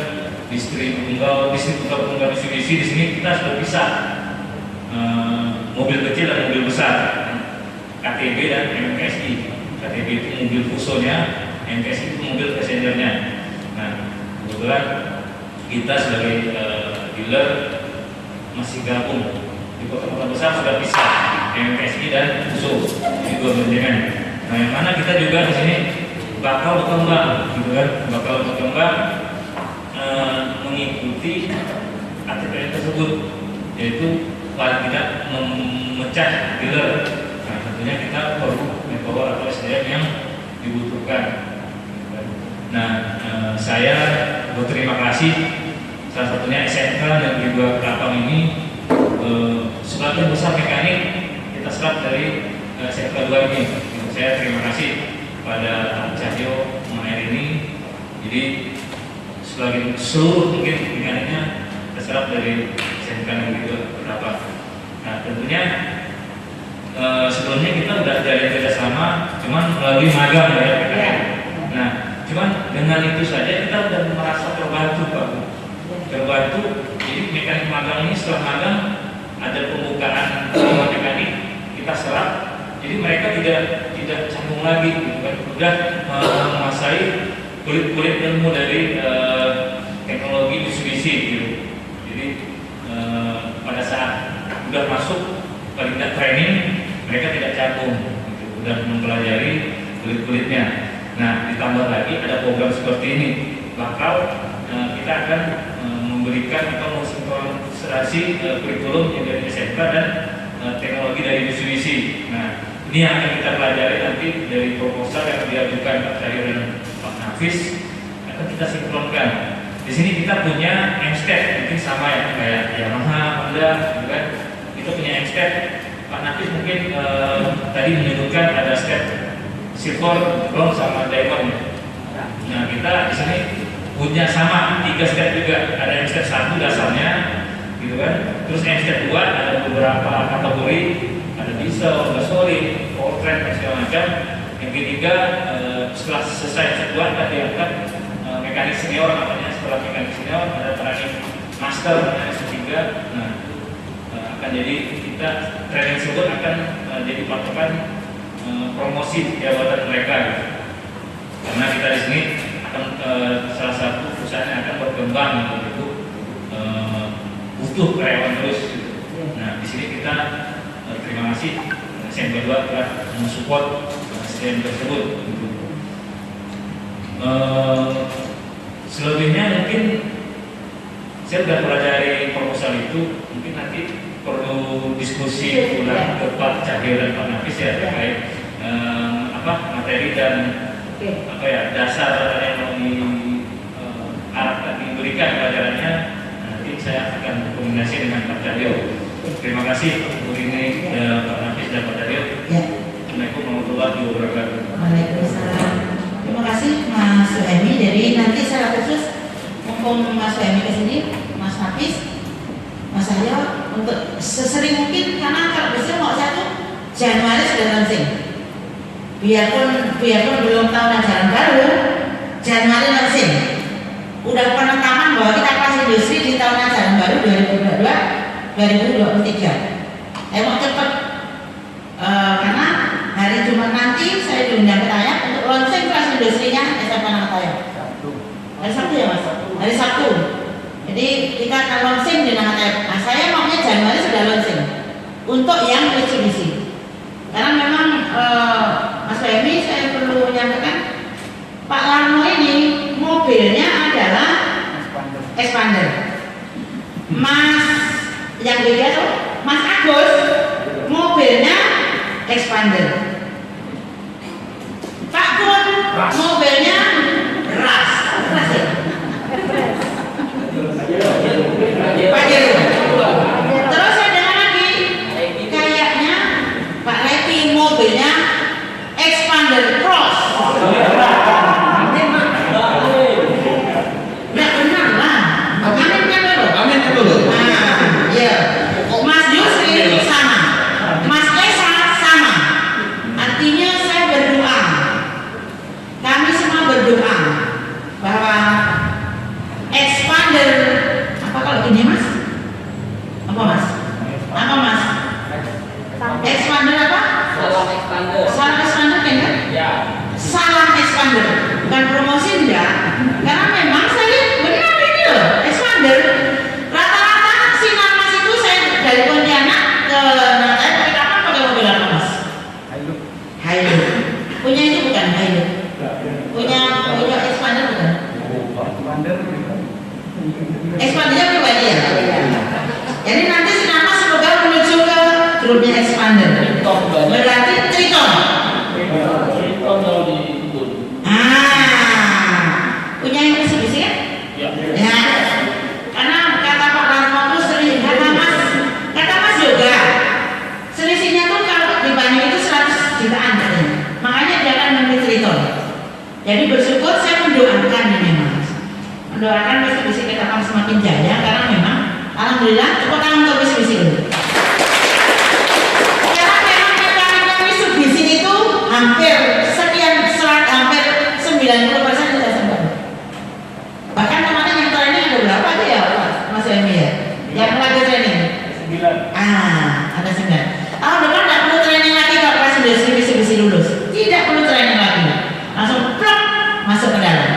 distributor tunggal Mitsubishi di sini kita sudah bisa mobil kecil dan mobil besar, KTB dan MKSI. KTB itu mobil fusonya, MKSI itu mobil passengernya. Nah, kebetulan kita sebagai dealer masih gabung di kota-kota besar sudah bisa MKSI dan fuso, ini dua bendengan. Nah, yang mana kita juga di sini bakal berkembang, gitu kan, bakal berkembang mengikuti ATPM tersebut, yaitu paling tidak memecah dealer. Nah, tentunya kita perlu manpower atau SDM yang dibutuhkan. Nah, saya berterima kasih salah satunya SMK dan juga Ketapang ini, sebagian besar mekanik kita serap dari SMK 2 ini. Saya terima kasih pada Cahyo Maer ini. Jadi sebagian seluruh mungkin mekaniknya terserap dari SMK dan juga Ketapang. Nah, tentunya sebelumnya kita sudah jalin kerjasama, cuman melalui magang ya. Nah, cuman dengan itu saja kita sudah merasa terbantu, Pak. Terbantu. Jadi mekanik magang ini setelah magang ada pembukaan mekanik kita serap. Jadi mereka tidak canggung lagi, gitu kan. Sudah menguasai kulit-kulit ilmu dari teknologi Mitsubishi, gitu. Jadi pada saat sudah masuk paling tidak training, mereka tidak canggung, gitu. Sudah mempelajari kulit-kulitnya. Nah, ditambah lagi ada program seperti ini, bakal kita akan memberikan atau mensinkronisasi kurikulum yang dari SMK dan teknologi dari Mitsubishi. Nah, ini yang akan kita pelajari nanti dari proposal yang diajukan Pak Cahyo dan Pak Nafis, akan kita sinkronkan. Di sini kita punya M-Step, mungkin sama ya kayak Yamaha, Honda, gitu kan. Kita punya M-Step. Pak Nafis mungkin tadi menyebutkan ada step silver, bronze, sama diamond. Nah, kita di sini punya sama 3 step juga. Ada M-Step 1 dasarnya, gitu kan. Terus step 2 ada beberapa kategori, ada diesel, gasolin, powertrain dan segala macam. Yang ketiga setelah selesai step 2 akan diangkat mekanik senior namanya. Setelah mekanik senior ada training master namanya step 3. Nah, akan jadi kita training tersebut akan jadi patokan promosi jabatan mereka gitu. Karena kita di sini akan salah satu perusahaan yang akan berkembang gitu, butuh karyawan terus gitu. Nah, di sini kita terima kasih SMK 2 telah mensupport SDM tersebut gitu. Selebihnya mungkin saya sudah pelajari proposal itu, mungkin nanti perlu diskusi ulang ke Pak Cahyo dan Pak Nafis ya terkait materi dan dasar yang mau diberikan pelajarannya. Nanti saya akan kombinasi dengan Pak Cahyo. Terima kasih untuk ini Pak Nafis dan Pak Cahyo. Assalamualaikum warahmatullahi wabarakatuh. Waalaikumsalam. Terima kasih Mas Suhaimi. Jadi nanti secara khusus mumpung Mas Suhaimi kesini, Mas Nafis, Mas Cahyo, untuk sesering mungkin, karena kalau bisa mau satu Januari sudah launching. Biarpun belum tahun ajaran baru, Januari launching. Udah penetapan bahwa kita kelas industri di tahun ajaran baru 2022-2023. Mau cepat karena hari Jumat nanti saya diundang ke Tayak untuk launching kelas industrinya SMA Tayak. Hari Sabtu ya Mas? Hari Sabtu. Jadi kita akan launching di Tayak. Nah, saya maunya Januari sudah launching untuk yang Mitsubishi. Karena memang Mas Femi, saya perlu menyampaikan Pak Larno ini mobilnya adalah expander. Mas yang beda tuh Mas Agus mobilnya expander. Pak Kun mobilnya ras. Pajero. Terus ada lagi kayaknya Pak Leti mobilnya expander cross. Nggak benar lah. Amin kan dulu. Amin dulu. Iya. Mas Yusri sama. Mas Esa sama. Artinya saya berdoa. Kami semua berdoa bahwa expander apa kalau gini Mas? Apa Mas? Apa Mas? Expander apa? Salam expander kan? Ya. Salam expander, bukan promosi enggak? Karena memang saya benar ini loh, expander. Rata-rata sinar Mas itu saya dari Pontianak ke Nataya pakai kapan pakai mobil apa Mas? Hilux. Punya itu bukan Hilux? Punya expander bukan? Expandernya pribadi ya? Jadi nanti sinar Mas semoga menuju ke grupnya expander. Berarti Triton. Triton kalau di Ubud. Punya yang Mitsubishi kan? Ya. Ya. Karena kata Pak Larmo itu sering kata Mas juga. Selisihnya tuh kalau dibanding itu 100 jutaan katanya. Makanya dia akan membeli Triton. Jadi bersyukur saya mendoakan ini Mas. Mendoakan Mitsubishi kita akan semakin jaya karena memang alhamdulillah tepuk tangan untuk Mitsubishi dulu. Hampir hampir 90% sudah sembuh. Bahkan kemarin yang training ada berapa aja ya Mas Emi ya? Yang lagi training? 9. Ada 9. Tahun depan tidak perlu training lagi kalau kelas industri lulus. Tidak perlu training lagi. Langsung plok masuk ke dalam.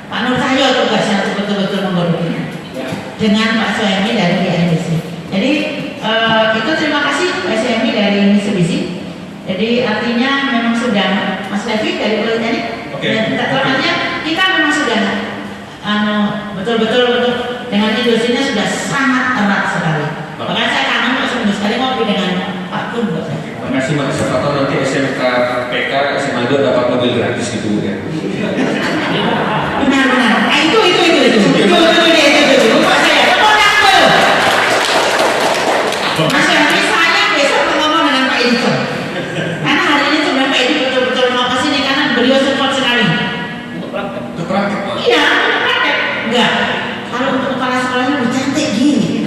Pak Nur Cahyo tugasnya untuk betul-betul menggodoknya dengan Pak Suhaimi dari BINDC. Jadi itu terima kasih Pak Suhaimi dari Mitsubishi. Jadi artinya memang sudah Mas Levi dari Politeknik. Artinya kita memang sudah betul-betul dengan industrinya sudah sangat erat sekali. Makanya saya kangen Pak seminggu sekali ngopi dengan Pak Kun. Terima kasih Mas. Siapa tahu nanti SMK PK SMA 2 dapat mobil gratis gitu ya. Benar. Itu. Pak saya. Mas Levi saya besok ngomong dengan Pak Edison. Karena hari ini sebenarnya Pak Edi betul-betul mau ke sini karena beliau support sekali. Untuk praktek Pak? Iya, praktek. Enggak. Kalau untuk kepala sekolahnya lebih cantik gini.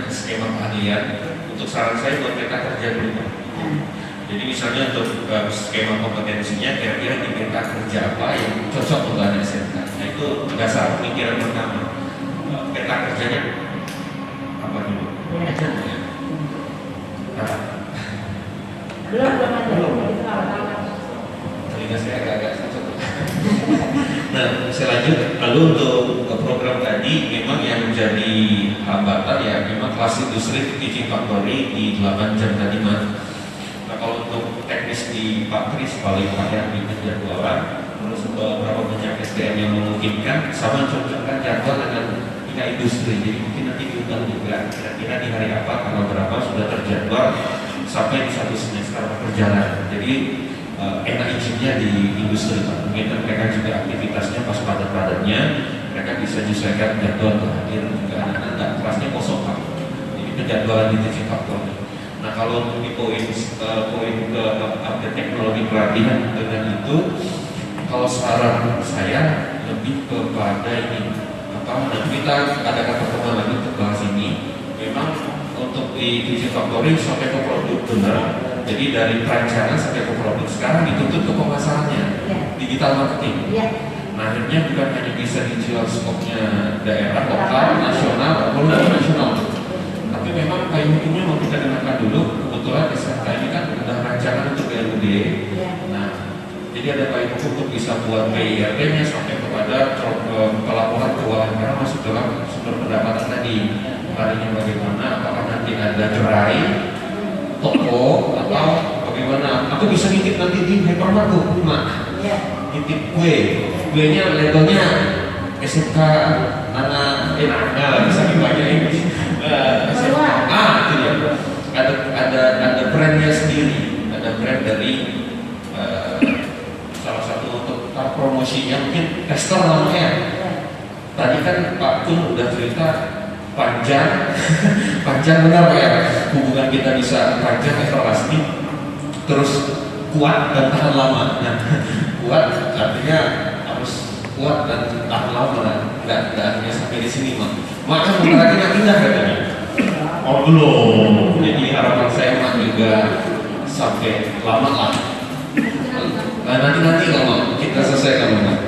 skema keahlian. Untuk saran saya buat mereka kerja dulu Pak. Jadi misalnya untuk skema kompetensinya kira-kira di mereka kerja apa yang cocok untuk anak SMK. Nah itu dasar pemikiran pertama. Peta kerjanya apa dulu? Belum ada. Telinga saya agak-agak cocok. Nah, saya lanjut. Lalu untuk program tadi memang yang menjadi hambatan ya memang kelas industri teaching factory di 8 jam tadi Mas. Nah kalau untuk teknis di Pak Kris paling banyak di jadwalan, terus berapa banyak SDM yang memungkinkan, sama cocokkan jadwal dengan tingkat industri. Jadi mungkin nanti diundang juga kira-kira di hari apa, tanggal berapa sudah terjadwal sampai di 1 semester berjalan. Jadi enak izinnya di industri Pak. Mungkin mereka juga aktivitasnya pas padat-padatnya, mereka bisa menyesuaikan jadwal hadir juga anak-anak kelasnya kosong Pak. Jadi penjadwalan di teaching factory. Nah kalau di poin ke update teknologi pelatihan dengan itu, kalau saran saya lebih kepada ini kita ada pertemuan lagi untuk bahas ini. Memang untuk di teaching factory sampai ke produk benar. Jadi dari perancangan sampai ke produk sekarang dituntut ke pemasarannya, digital marketing. Nah akhirnya bukan hanya bisa dijual skopnya daerah, lokal, nasional, multinasional. Tapi memang kayu hukumnya mau kita kenakan dulu. Kebetulan SMK ini kan udah rancangan untuk BLUD. Nah, jadi ada kayu hukum untuk bisa buat PIRT-nya sampai kepada pelaporan keuangan karena masuk dalam sumber pendapatan tadi. Harinya bagaimana? Apakah nanti ada gerai, toko, atau bagaimana? Aku bisa nitip nanti di hypermarket rumah. Nitip kuenya labelnya SMK anak bisa dibaca ini. Itu dia. Ada brandnya sendiri, ada brand dari salah satu untuk promosinya mungkin tester namanya. Tadi kan Pak Kun udah cerita panjang benar Pak ya, hubungan kita bisa panjang everlasting, terus kuat dan tahan lama. Nah, kuat artinya harus kuat dan tahan lama, nggak hanya sampai di sini Mak kan bentar lagi nak pindah katanya. Oh belum. Jadi harapan saya Mak juga sampai lama lah. Nah, nanti kalau kita selesaikan Mak.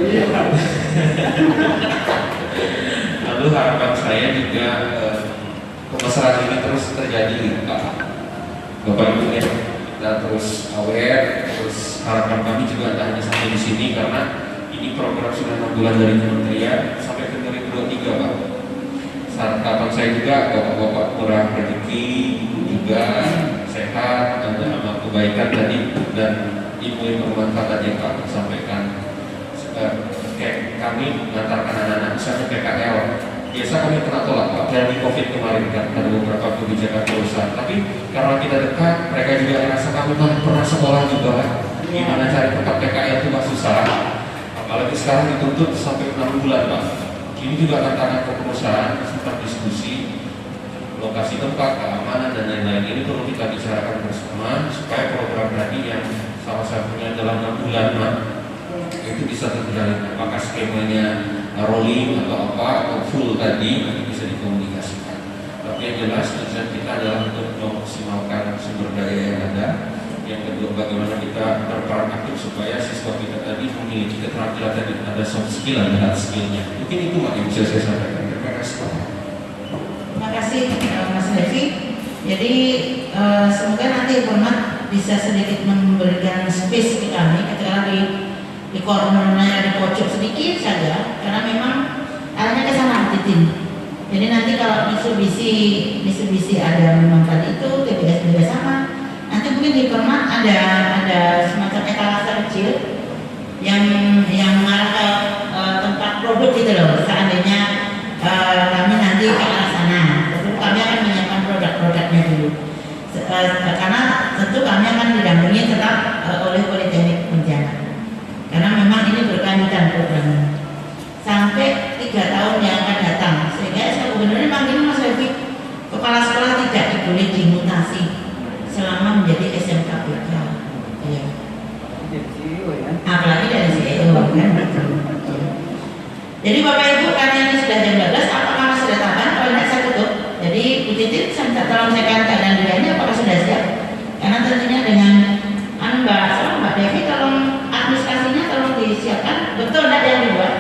Lalu harapan saya juga pemasaran ini terus terjadi Bapak Ibu ya, kita terus aware, terus harapan kami juga tidak hanya sampai di sini karena ini program sudah 6 bulan dari kementerian sampai ke 2023 Pak. Harapan saya juga Bapak-Bapak murah rezeki juga sehat, ada amal kebaikan tadi dan ilmu bermanfaat yang Pak sampaikan. Kayak kami mengantarkan anak-anak misalnya PKL. Biasa kami pernah tolak Pak dari COVID kemarin kan ada beberapa kebijakan perusahaan. Tapi karena kita dekat, mereka juga merasa kami pernah sekolah juga. Gimana cari tempat PKL itu masih susah. Apalagi sekarang dituntut sampai 6 bulan Pak. Ini juga tantangan ke perusahaan sempat diskusi lokasi tempat, keamanan dan lain-lain. Ini perlu kita bicarakan bersama supaya program tadi yang salah satunya dalam 6 bulan Pak itu bisa terjalin. Apakah skemanya rolling atau apa atau full tadi nanti bisa dikomunikasikan. Tapi yang jelas tujuan kita adalah untuk memaksimalkan sumber daya yang ada. Yang kedua bagaimana kita berperan aktif supaya siswa kita tadi memiliki keterampilan tadi, ada soft skill dan hard skillnya. Mungkin itu yang bisa saya sampaikan. Terima kasih. Terima kasih Mas Devi. Jadi semoga nanti Format bisa sedikit memberikan space ke kami ketika di cornernya di pojok sedikit saja karena memang arahnya ke sana titin. Jadi nanti kalau Mitsubishi ada memang tadi itu TPS juga sama. Nanti mungkin di Format ada semacam etalase kecil yang mengarah ke tempat produk gitu loh. Seandainya kami nanti ke arah sana, tentu kami akan menyiapkan produk-produknya dulu. Karena tentu kami akan didampingi tetap oleh Politeknik Pontianak. Karena memang ini berkelanjutan programnya sampai 3 tahun yang akan datang, sehingga SK Gubernur manggil Mas Devi, kepala sekolah tidak boleh dimutasi selama menjadi SMK BK. Ya. Apalagi dari CEO kan. Jadi Bapak Ibu karena ini sudah jam 12, apakah masih ada tambahan? Kalau tidak saya tutup. Jadi titip, saya minta tolong cekkan keadaan dirinya apakah sudah siap. Karena tentunya dengan Mbak Devi, tolong administrasinya tolong disiapkan. Betul tidak yang dibuat?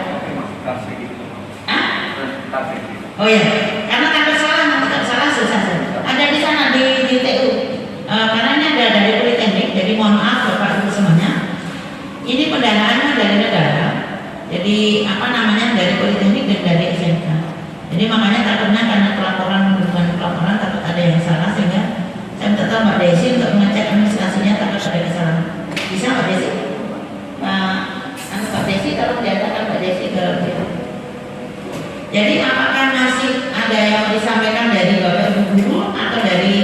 Oh iya, karena takut salah, nanti kalau salah susah. Ada di sana di TU. Karena ini ada dari Politeknik, jadi mohon maaf Bapak Ibu semuanya. Ini pendanaannya dari negara. Jadi dari Politeknik dan dari SMK. Jadi makanya takutnya karena bukan pelaporan takut ada yang salah, sehingga saya minta tolong Mbak Desi untuk mengecek administrasinya takut ada kesalahan. Bisa Mbak Desi? Mbak Desi tolong diantarkan Mbak Desi ke TU. Jadi apakah masih ada yang disampaikan dari Bapak Ibu guru atau dari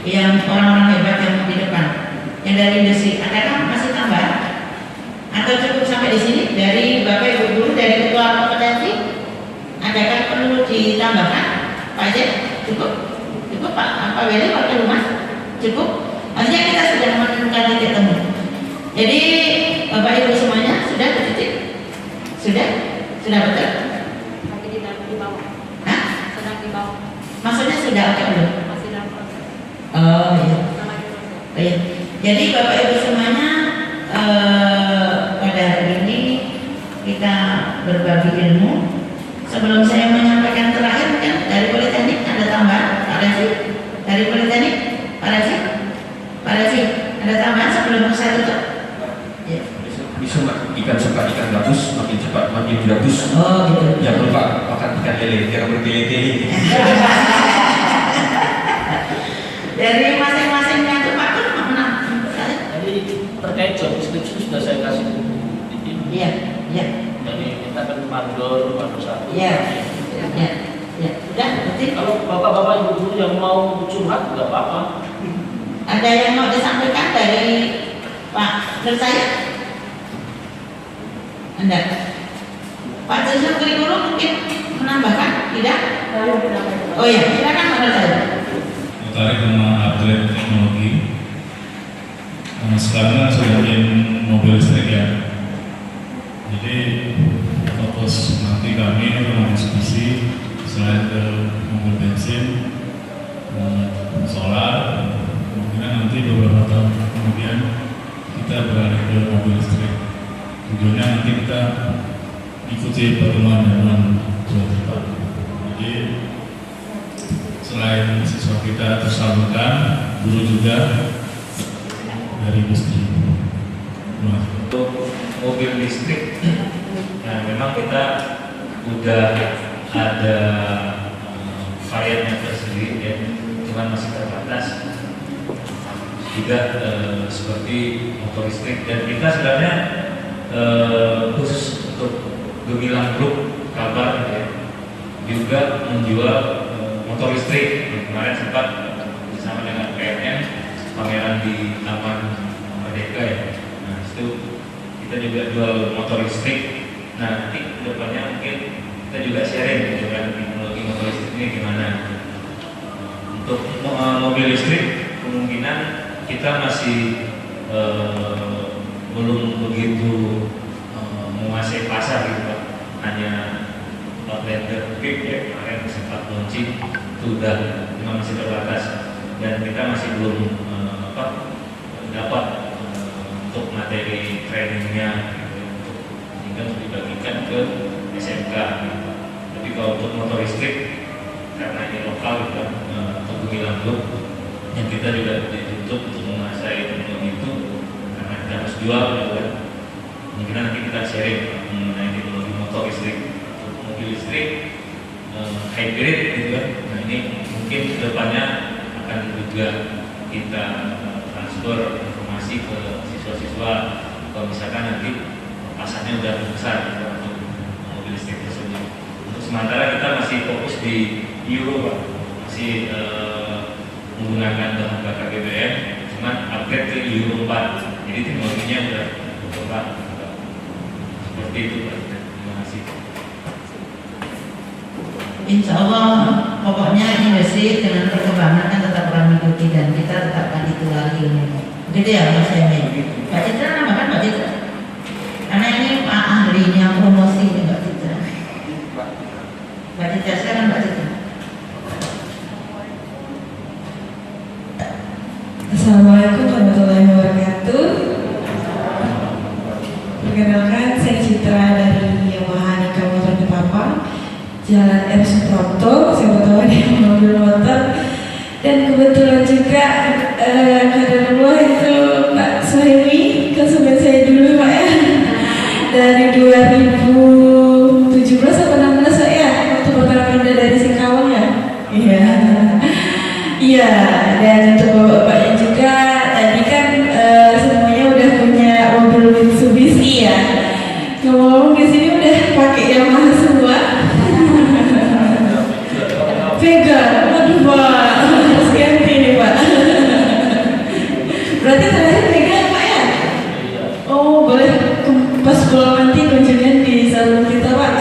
yang orang-orang hebat yang di depan, yang dari industri? Adakah masih tambah? Atau cukup sampai di sini dari Bapak Ibu guru, dari ketua kompetensi? Adakah perlu ditambahkan? Pak J, cukup? Cukup Pak Weli, Wakil Humas? Cukup? Artinya kita sudah menemukan titik temu. Jadi Bapak Ibu semuanya sudah ke titik? Sudah betul? Maksudnya sudah oke belum? Masih dalam proses. Oh iya. Sama Iya. Jadi Bapak Ibu semuanya pada hari ini kita berbagi ilmu. Sebelum saya menyampaikan terakhir, mungkin dari Politeknik ada tambahan, Pak Revi? Dari Politeknik, Pak Revi, ada tambahan sebelum saya tutup? Ya. Bisa ikan suka ikan gabus, makin cepat makin gabus. Oh gitu. Jangan lupa makan ikan lele, jangan bertele-tele. Dari masing-masing yang itu Pak Kun menang. Jadi terkait job description sudah saya kasih di tim. Iya. Jadi kita akan mandor satu. Iya. Sudah, berarti Kalau bapak-bapak ibu guru yang mau curhat nggak apa-apa. ada yang mau disampaikan dari Pak Nur saya? Anda, Pak Jensur Guru mungkin menambahkan, tidak? Oh iya, silakan Pak Nur saya. Tertarik sama upgrade teknologi. Sekarang kan sudah in mobil listrik ya. Jadi fokus nanti kami akan diskusi selain ke mobil bensin, solar, kemungkinan nanti beberapa tahun kemudian kita beralih ke mobil listrik. Tujuannya nanti kita ikuti perkembangan zaman depan. Jadi selain siswa kita tersalurkan, guru juga dari industri. Untuk mobil listrik, nah memang kita udah ada variannya tersendiri ya, cuman masih terbatas. Juga seperti motor listrik, dan kita sebenarnya khusus untuk Gemilang Group kabar ya, juga menjual motor listrik. Kemarin sempat bersama dengan PNM pameran di Taman Merdeka ya. Nah itu kita juga jual motor listrik. Nah nanti kedepannya mungkin kita juga sharing dengan teknologi motor listrik ini gimana. Untuk mobil listrik kemungkinan kita masih belum begitu menguasai pasar gitu Pak. Hanya Outlander Big ya, kemarin sempat launching itu udah masih terbatas, dan kita masih belum dapat untuk materi trainingnya gitu, sehingga dibagikan ke SMK gitu. Tapi kalau untuk motor listrik karena ini lokal gitu, untuk Gemilang Group yang kita juga dituntut untuk menguasai teknologi itu karena kita harus jual gitu kan. Mungkin nanti kita sharing mengenai teknologi motor listrik. Untuk mobil listrik hybrid gitu kan. Nah ini mungkin kedepannya akan juga kita transfer informasi ke siswa-siswa kalau misalkan nanti pasarnya udah besar gitu, untuk mobil listrik tersebut. Untuk sementara kita masih fokus di Euro Pak, masih menggunakan bahan bakar BBM, cuman upgrade ke Euro 4. Jadi teknologinya udah berkembang. Seperti itu Pak. Terima kasih. Insya Allah pokoknya industri dengan perkembangan kan tetap mengikuti dan kita tetap akan ditulari ilmunya. Begitu ya Mas Emi. Mbak Citra nambahkan Mbak Citra. Karena ini Pak ahlinya promosi ini Mbak Citra. Mbak Citra sekarang Mbak Citra. Perkenalkan, saya Citra dari Yamaha Nikah Motor Ketapang, Jalan R. Suprapto, siapa tahu ada yang mobil motor. Dan kebetulan juga kader luar itu Pak Suhaimi, konsumen saya dulu Pak ya, dari 2017 atau 16 Pak ya, waktu pertama pindah dari Singkawang ya. Iya, iya. Dan untuk bapak-bapaknya juga, tadi kan semuanya udah punya mobil Mitsubishi ya. Ngomong-ngomong di sini udah pakai Yamaha semua. Vega, aduh Pak, harus ganti nih Pak. Berarti terakhir Vega ya Pak ya? Oh boleh pas pulang nanti kunjungan di salon kita Pak.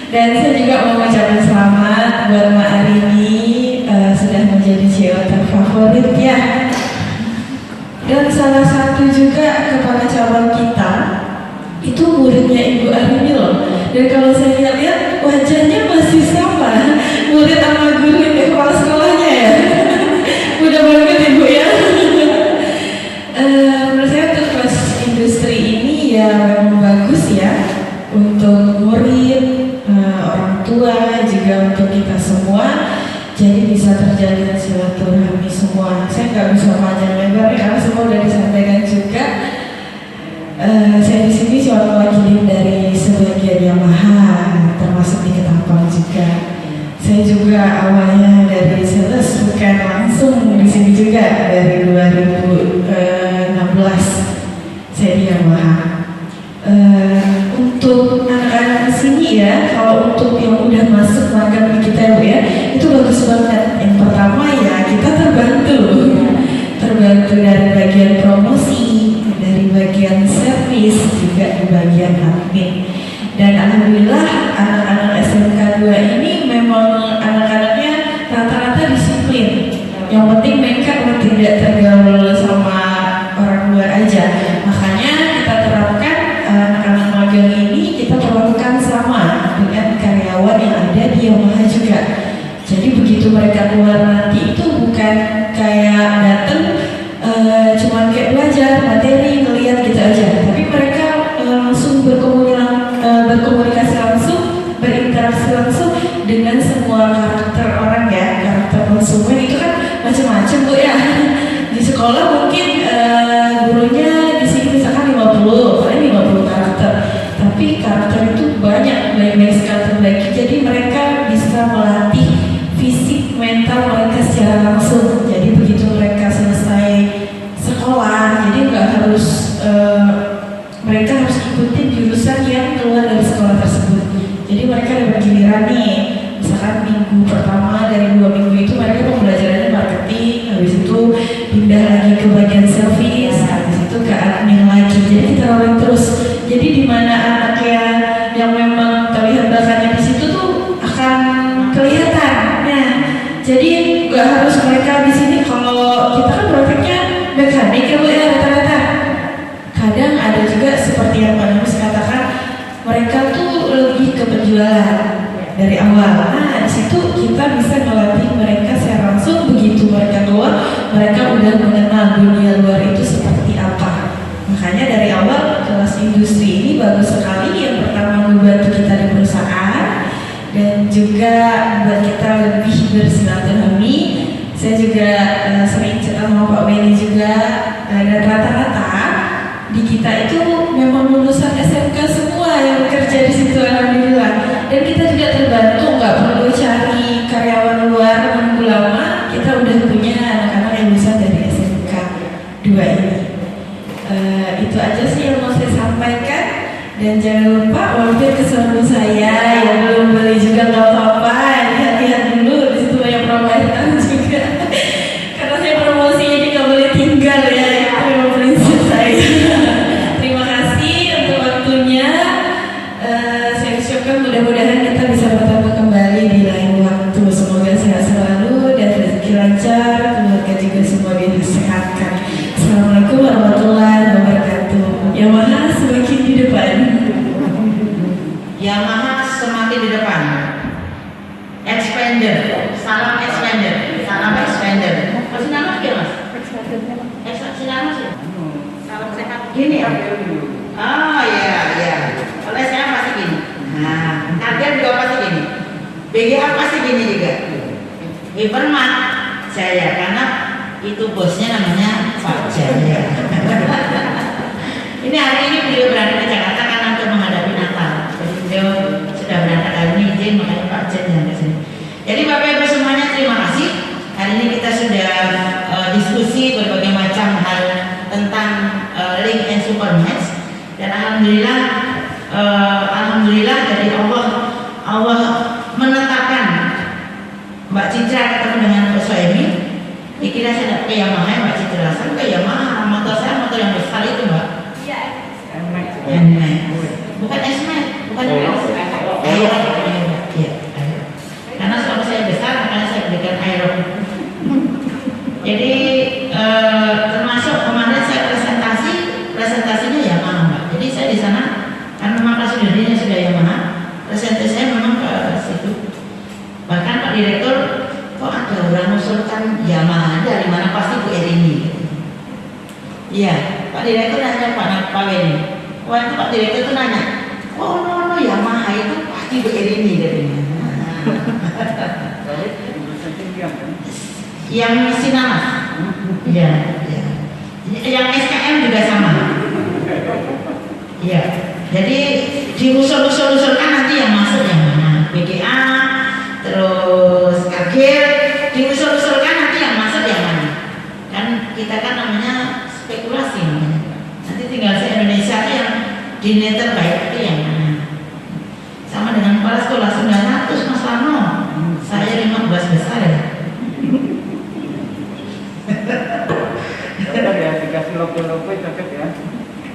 Dan saya juga mau mengucapkan selamat buat Mak Arini, sudah menjadi CEO terfavorit ya. Dan salah satu juga kepala cabang kita itu muridnya Ibu Arini loh. Dan kalau saya lihat wajahnya masih sama, murid sama guru kepala sekolahnya ya. Udah banget Ibu ya. Menurut saya untuk kelas industri ini ya memang bagus ya untuk murid, orang tua, juga untuk kita semua. Jadi bisa terjalin silaturahmi semua. Saya nggak bisa panjang lebar karena semua udah disampaikan juga. Saya di sini cuma mewakili dari sebagian Yamaha, termasuk di Ketapang juga. Saya juga awalnya dari sales, bukan langsung di sini juga dari 2016. Saya di Yamaha. Untuk anak-anak di sini ya, kalau untuk yang udah masuk magang di kita Bu ya, itu bagus banget. Yang pertama ya kita terbantu dari bagian promosi, dari bagian servis, juga di bagian admin. Dan alhamdulillah anak-anak SMK 2 ini memang anak-anaknya rata-rata disiplin. Yang penting mereka tidak tergaul sama orang luar aja. Makanya kita terapkan anak-anak magang ini kita perlakukan sama dengan karyawan yang ada di Yamaha juga. Jadi begitu mereka keluar nanti itu bukan kayak datang cuman kayak belajar materi ngelihat gitu aja, tapi mereka langsung berkomunikasi langsung, berinteraksi langsung dengan semua karakter orang ya. Karakter konsumen itu kan macam-macam Bu ya. Di sekolah mungkin gurunya di sini misalkan 50 karakter, tapi karakter itu banyak sekali terbagi. Jadi mereka bisa melatih fisik mental mereka secara langsung. Jadi begitu mereka selesai sekolah, jadi nggak harus mereka harus ikutin jurusan yang keluar dari sekolah tersebut. Jadi mereka ada giliran nih, misalkan minggu pertama dari 2 minggu itu mereka pembelajarannya marketing, habis itu pindah lagi ke bagian service, habis itu ke admin lagi. Jadi kita rolling terus. Jadi di mana anak yang memang terlihat bakatnya di situ tuh akan kelihatan. Nah, jadi nggak harus mereka di sini. Kalau kita kan prakteknya mekanik ya Bu ya rata-rata. Kadang ada juga seperti yang Pak Nus katakan, mereka tuh lebih ke penjualan dari awal. Nah di situ kita bisa melatih mereka secara langsung. Begitu mereka keluar, mereka udah mengenal dunia luar itu seperti apa. Makanya dari awal kelas industri ini bagus sekali. Yang pertama membantu kita di perusahaan dan juga buat kita lebih bersilaturahmi. Saya juga sering cerita sama Pak Wenny juga, dan rata-rata di kita itu memang lulusan SMK semua yang bekerja di situ alhamdulillah. Dan kita juga terbantu, nggak perlu cari karyawan luar menunggu lama. Kita udah punya anak-anak yang lulusan dari SMK 2 ini. Itu aja sih yang mau saya sampaikan. Dan jangan lupa mampir ke showroom saya, yang belum beli juga nggak apa-apa. Lihat-lihat dulu, di situ banyak promosi juga. Karena saya promosi jadi nggak boleh tinggal ya, itu memang prinsip saya. Terima kasih untuk waktunya. Saya ucapkan mudah-mudahan kita bisa bertemu kembali di lain waktu. Semoga sehat selalu dan rezeki lancar, keluarga juga semua disehatkan. Assalamualaikum warahmatullahi wabarakatuh. Yamaha semakin di depan. Yamaha semakin di depan. Expander, salam expander, salam expander. Masih nama ya Mas? Expander. Salam sehat. Gini ya. Oh iya, iya. Kalau saya pasti gini. Nah, Ardian juga pasti gini. BGA pasti gini juga. Hipermat Jaya, karena itu bosnya namanya Pak Jaya. Ini hari ini beliau berada di Jakarta karena untuk menghadapi Natal. Jadi beliau sudah berangkat hari ini izin, makanya Pak Jen yang ke sini. Jadi Bapak Ibu semuanya terima kasih. Hari ini kita sudah diskusi berbagai macam hal tentang link and supermax, dan alhamdulillah dari Allah menetapkan Mbak Citra ketemu dengan Pak Soemi. Dikira saya ke Yamaha, Mbak Citra saya ke Yamaha, motor saya motor yang besar itu Mbak. Iya. NMAX. Bukan S-Max, bukan Aero. Iya. Karena suami saya besar, makanya saya berikan Aero. Jadi termasuk kemarin saya presentasinya Yamaha Mbak. Jadi saya di sana karena memang kasudirinya sudah Yamaha, presentasi saya memang ke situ. Bahkan Pak Direktur, kok ada orang usulkan Yamaha, dari mana? Pasti Bu Erini. Iya, Pak Direktur nanya Pak Weni. Waktu Pak Direktur itu nanya, oh no Yamaha itu pasti Bu Erini katanya. Yang Sinama, iya, iya. Yang SKM juga sama. Iya, jadi diusul-usulkan nanti yang masuk yang mana? BGA, terus akhir diusul-usulkan nanti yang masuk yang mana? Kan kita kan namanya spekulasi namanya. Nanti tinggal se-Indonesia itu yang dinilai terbaik itu yang mana? Sama dengan kepala sekolah 900 Mas Lano, saya 15 besar ya. Ya, dikasih logo-logo cocok ya.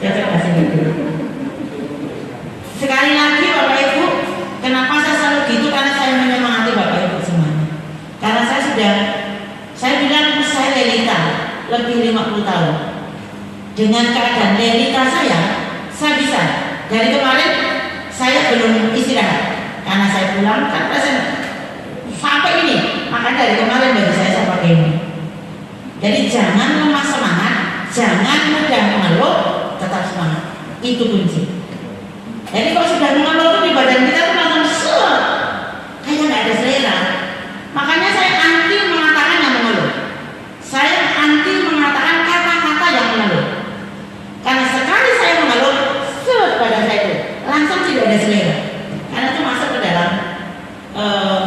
Cocok kasih logo. Sekali lagi Bapak Ibu, kenapa saya selalu gitu? Karena saya menyemangati Bapak Ibu semuanya. Karena saya bilang saya Lelita lebih 50 tahun. Dengan keadaan Lelita saya bisa. Dari kemarin saya belum istirahat karena saya pulang kan sampai ini. Maka dari kemarin bagi saya pakai ini. Jadi jangan lemah semangat, jangan mudah mengeluh, tetap semangat. Itu kunci. Jadi kalau sudah mengeluh di badan kita tuh langsung kayak nggak ada selera. Makanya saya anti mengatakan yang mengeluh. Saya anti mengatakan kata-kata yang mengeluh. Karena sekali saya mengeluh, badan saya itu langsung tidak ada selera. Karena itu masuk ke dalam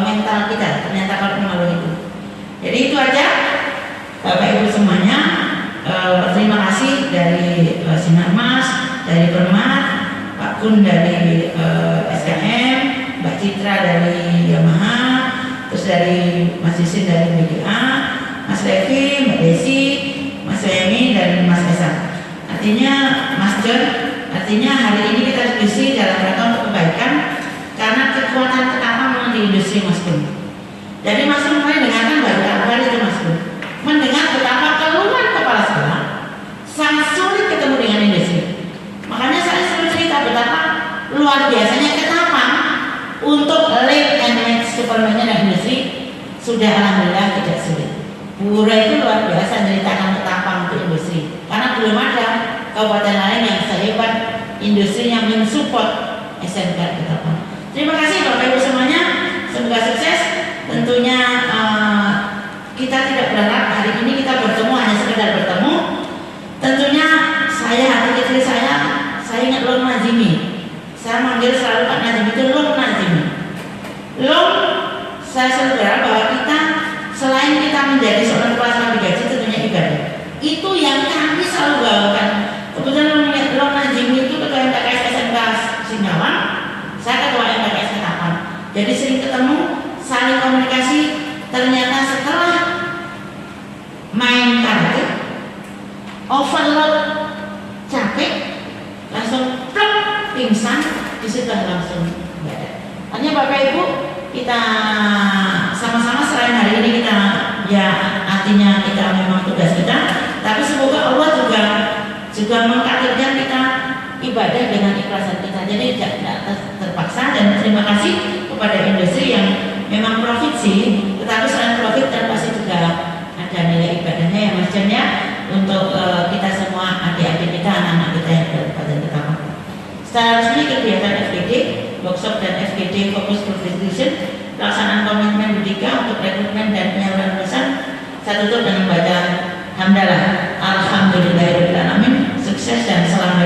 mental kita. Ternyata kalau mengeluh itu. Jadi itu aja. Bapak Ibu semuanya, terima kasih dari Sinarmas, dari Permat, Pak Kun dari SKM, Mbak Citra dari Yamaha, terus dari Mas Isin dari BGA, Mas Levi, Mbak Desi, Mas Soemi, dan Mas Esa. Artinya Mas John, artinya hari ini kita diskusi dalam rangka untuk kebaikan karena kekuatan ketapang memang di industri Mas Kun. Jadi Mas Kun mulai dengarkan baru kabar itu Mas Kun. Mendengar betapa keluhan kepala sekolah sangat sulit ketemu dengan industri. Makanya saya selalu cerita betapa luar biasanya ketapang untuk link and match supermarket dan industri sudah alhamdulillah tidak sulit. Pura itu luar biasa menceritakan ketapang untuk industri karena belum ada kabupaten lain yang sehebat industri yang mensupport SMK ketapang. Terima kasih Bapak Ibu semuanya, semoga sukses. Tentunya kita tidak berharap hari ini kita bertemu hanya sekedar bertemu. Tentunya saya hati kecil saya ingat Lom Nazimi. Saya manggil selalu Pak Nazimi itu Lom Nazimi. Lom, saya selalu berharap bahwa kita selain kita menjadi seorang kepala sekolah digaji tentunya ibadah. Itu yang kami selalu bawakan. Kebetulan Lom Nazimi itu ketua MTKS SMK Singkawang, saya ketua MTKS Ketapang. Jadi sering ketemu, saling komunikasi. Ternyata setelah main karate, overload, capek, langsung plek, pingsan, disitu langsung badan. Hanya Bapak Ibu, kita sama-sama selain hari ini kita ya artinya kita memang tugas kita, tapi semoga Allah juga mengkadirkan kita ibadah dengan ikhlasan kita. Jadi tidak terpaksa, dan terima kasih kepada industri yang memang profit sih, tetapi selain profit dan pasti juga ada nilai ibadahnya ya Mas Jan ya, untuk kita semua adik-adik kita, anak-anak kita yang berada di Ketapang. Secara resmi kegiatan FGD, workshop dan FGD Focus Group Discussion, pelaksanaan komitmen Budika untuk rekrutmen dan penyaluran pesan. Saya tutup dengan baca hamdalah, alhamdulillahirobbilalamin, sukses dan selamat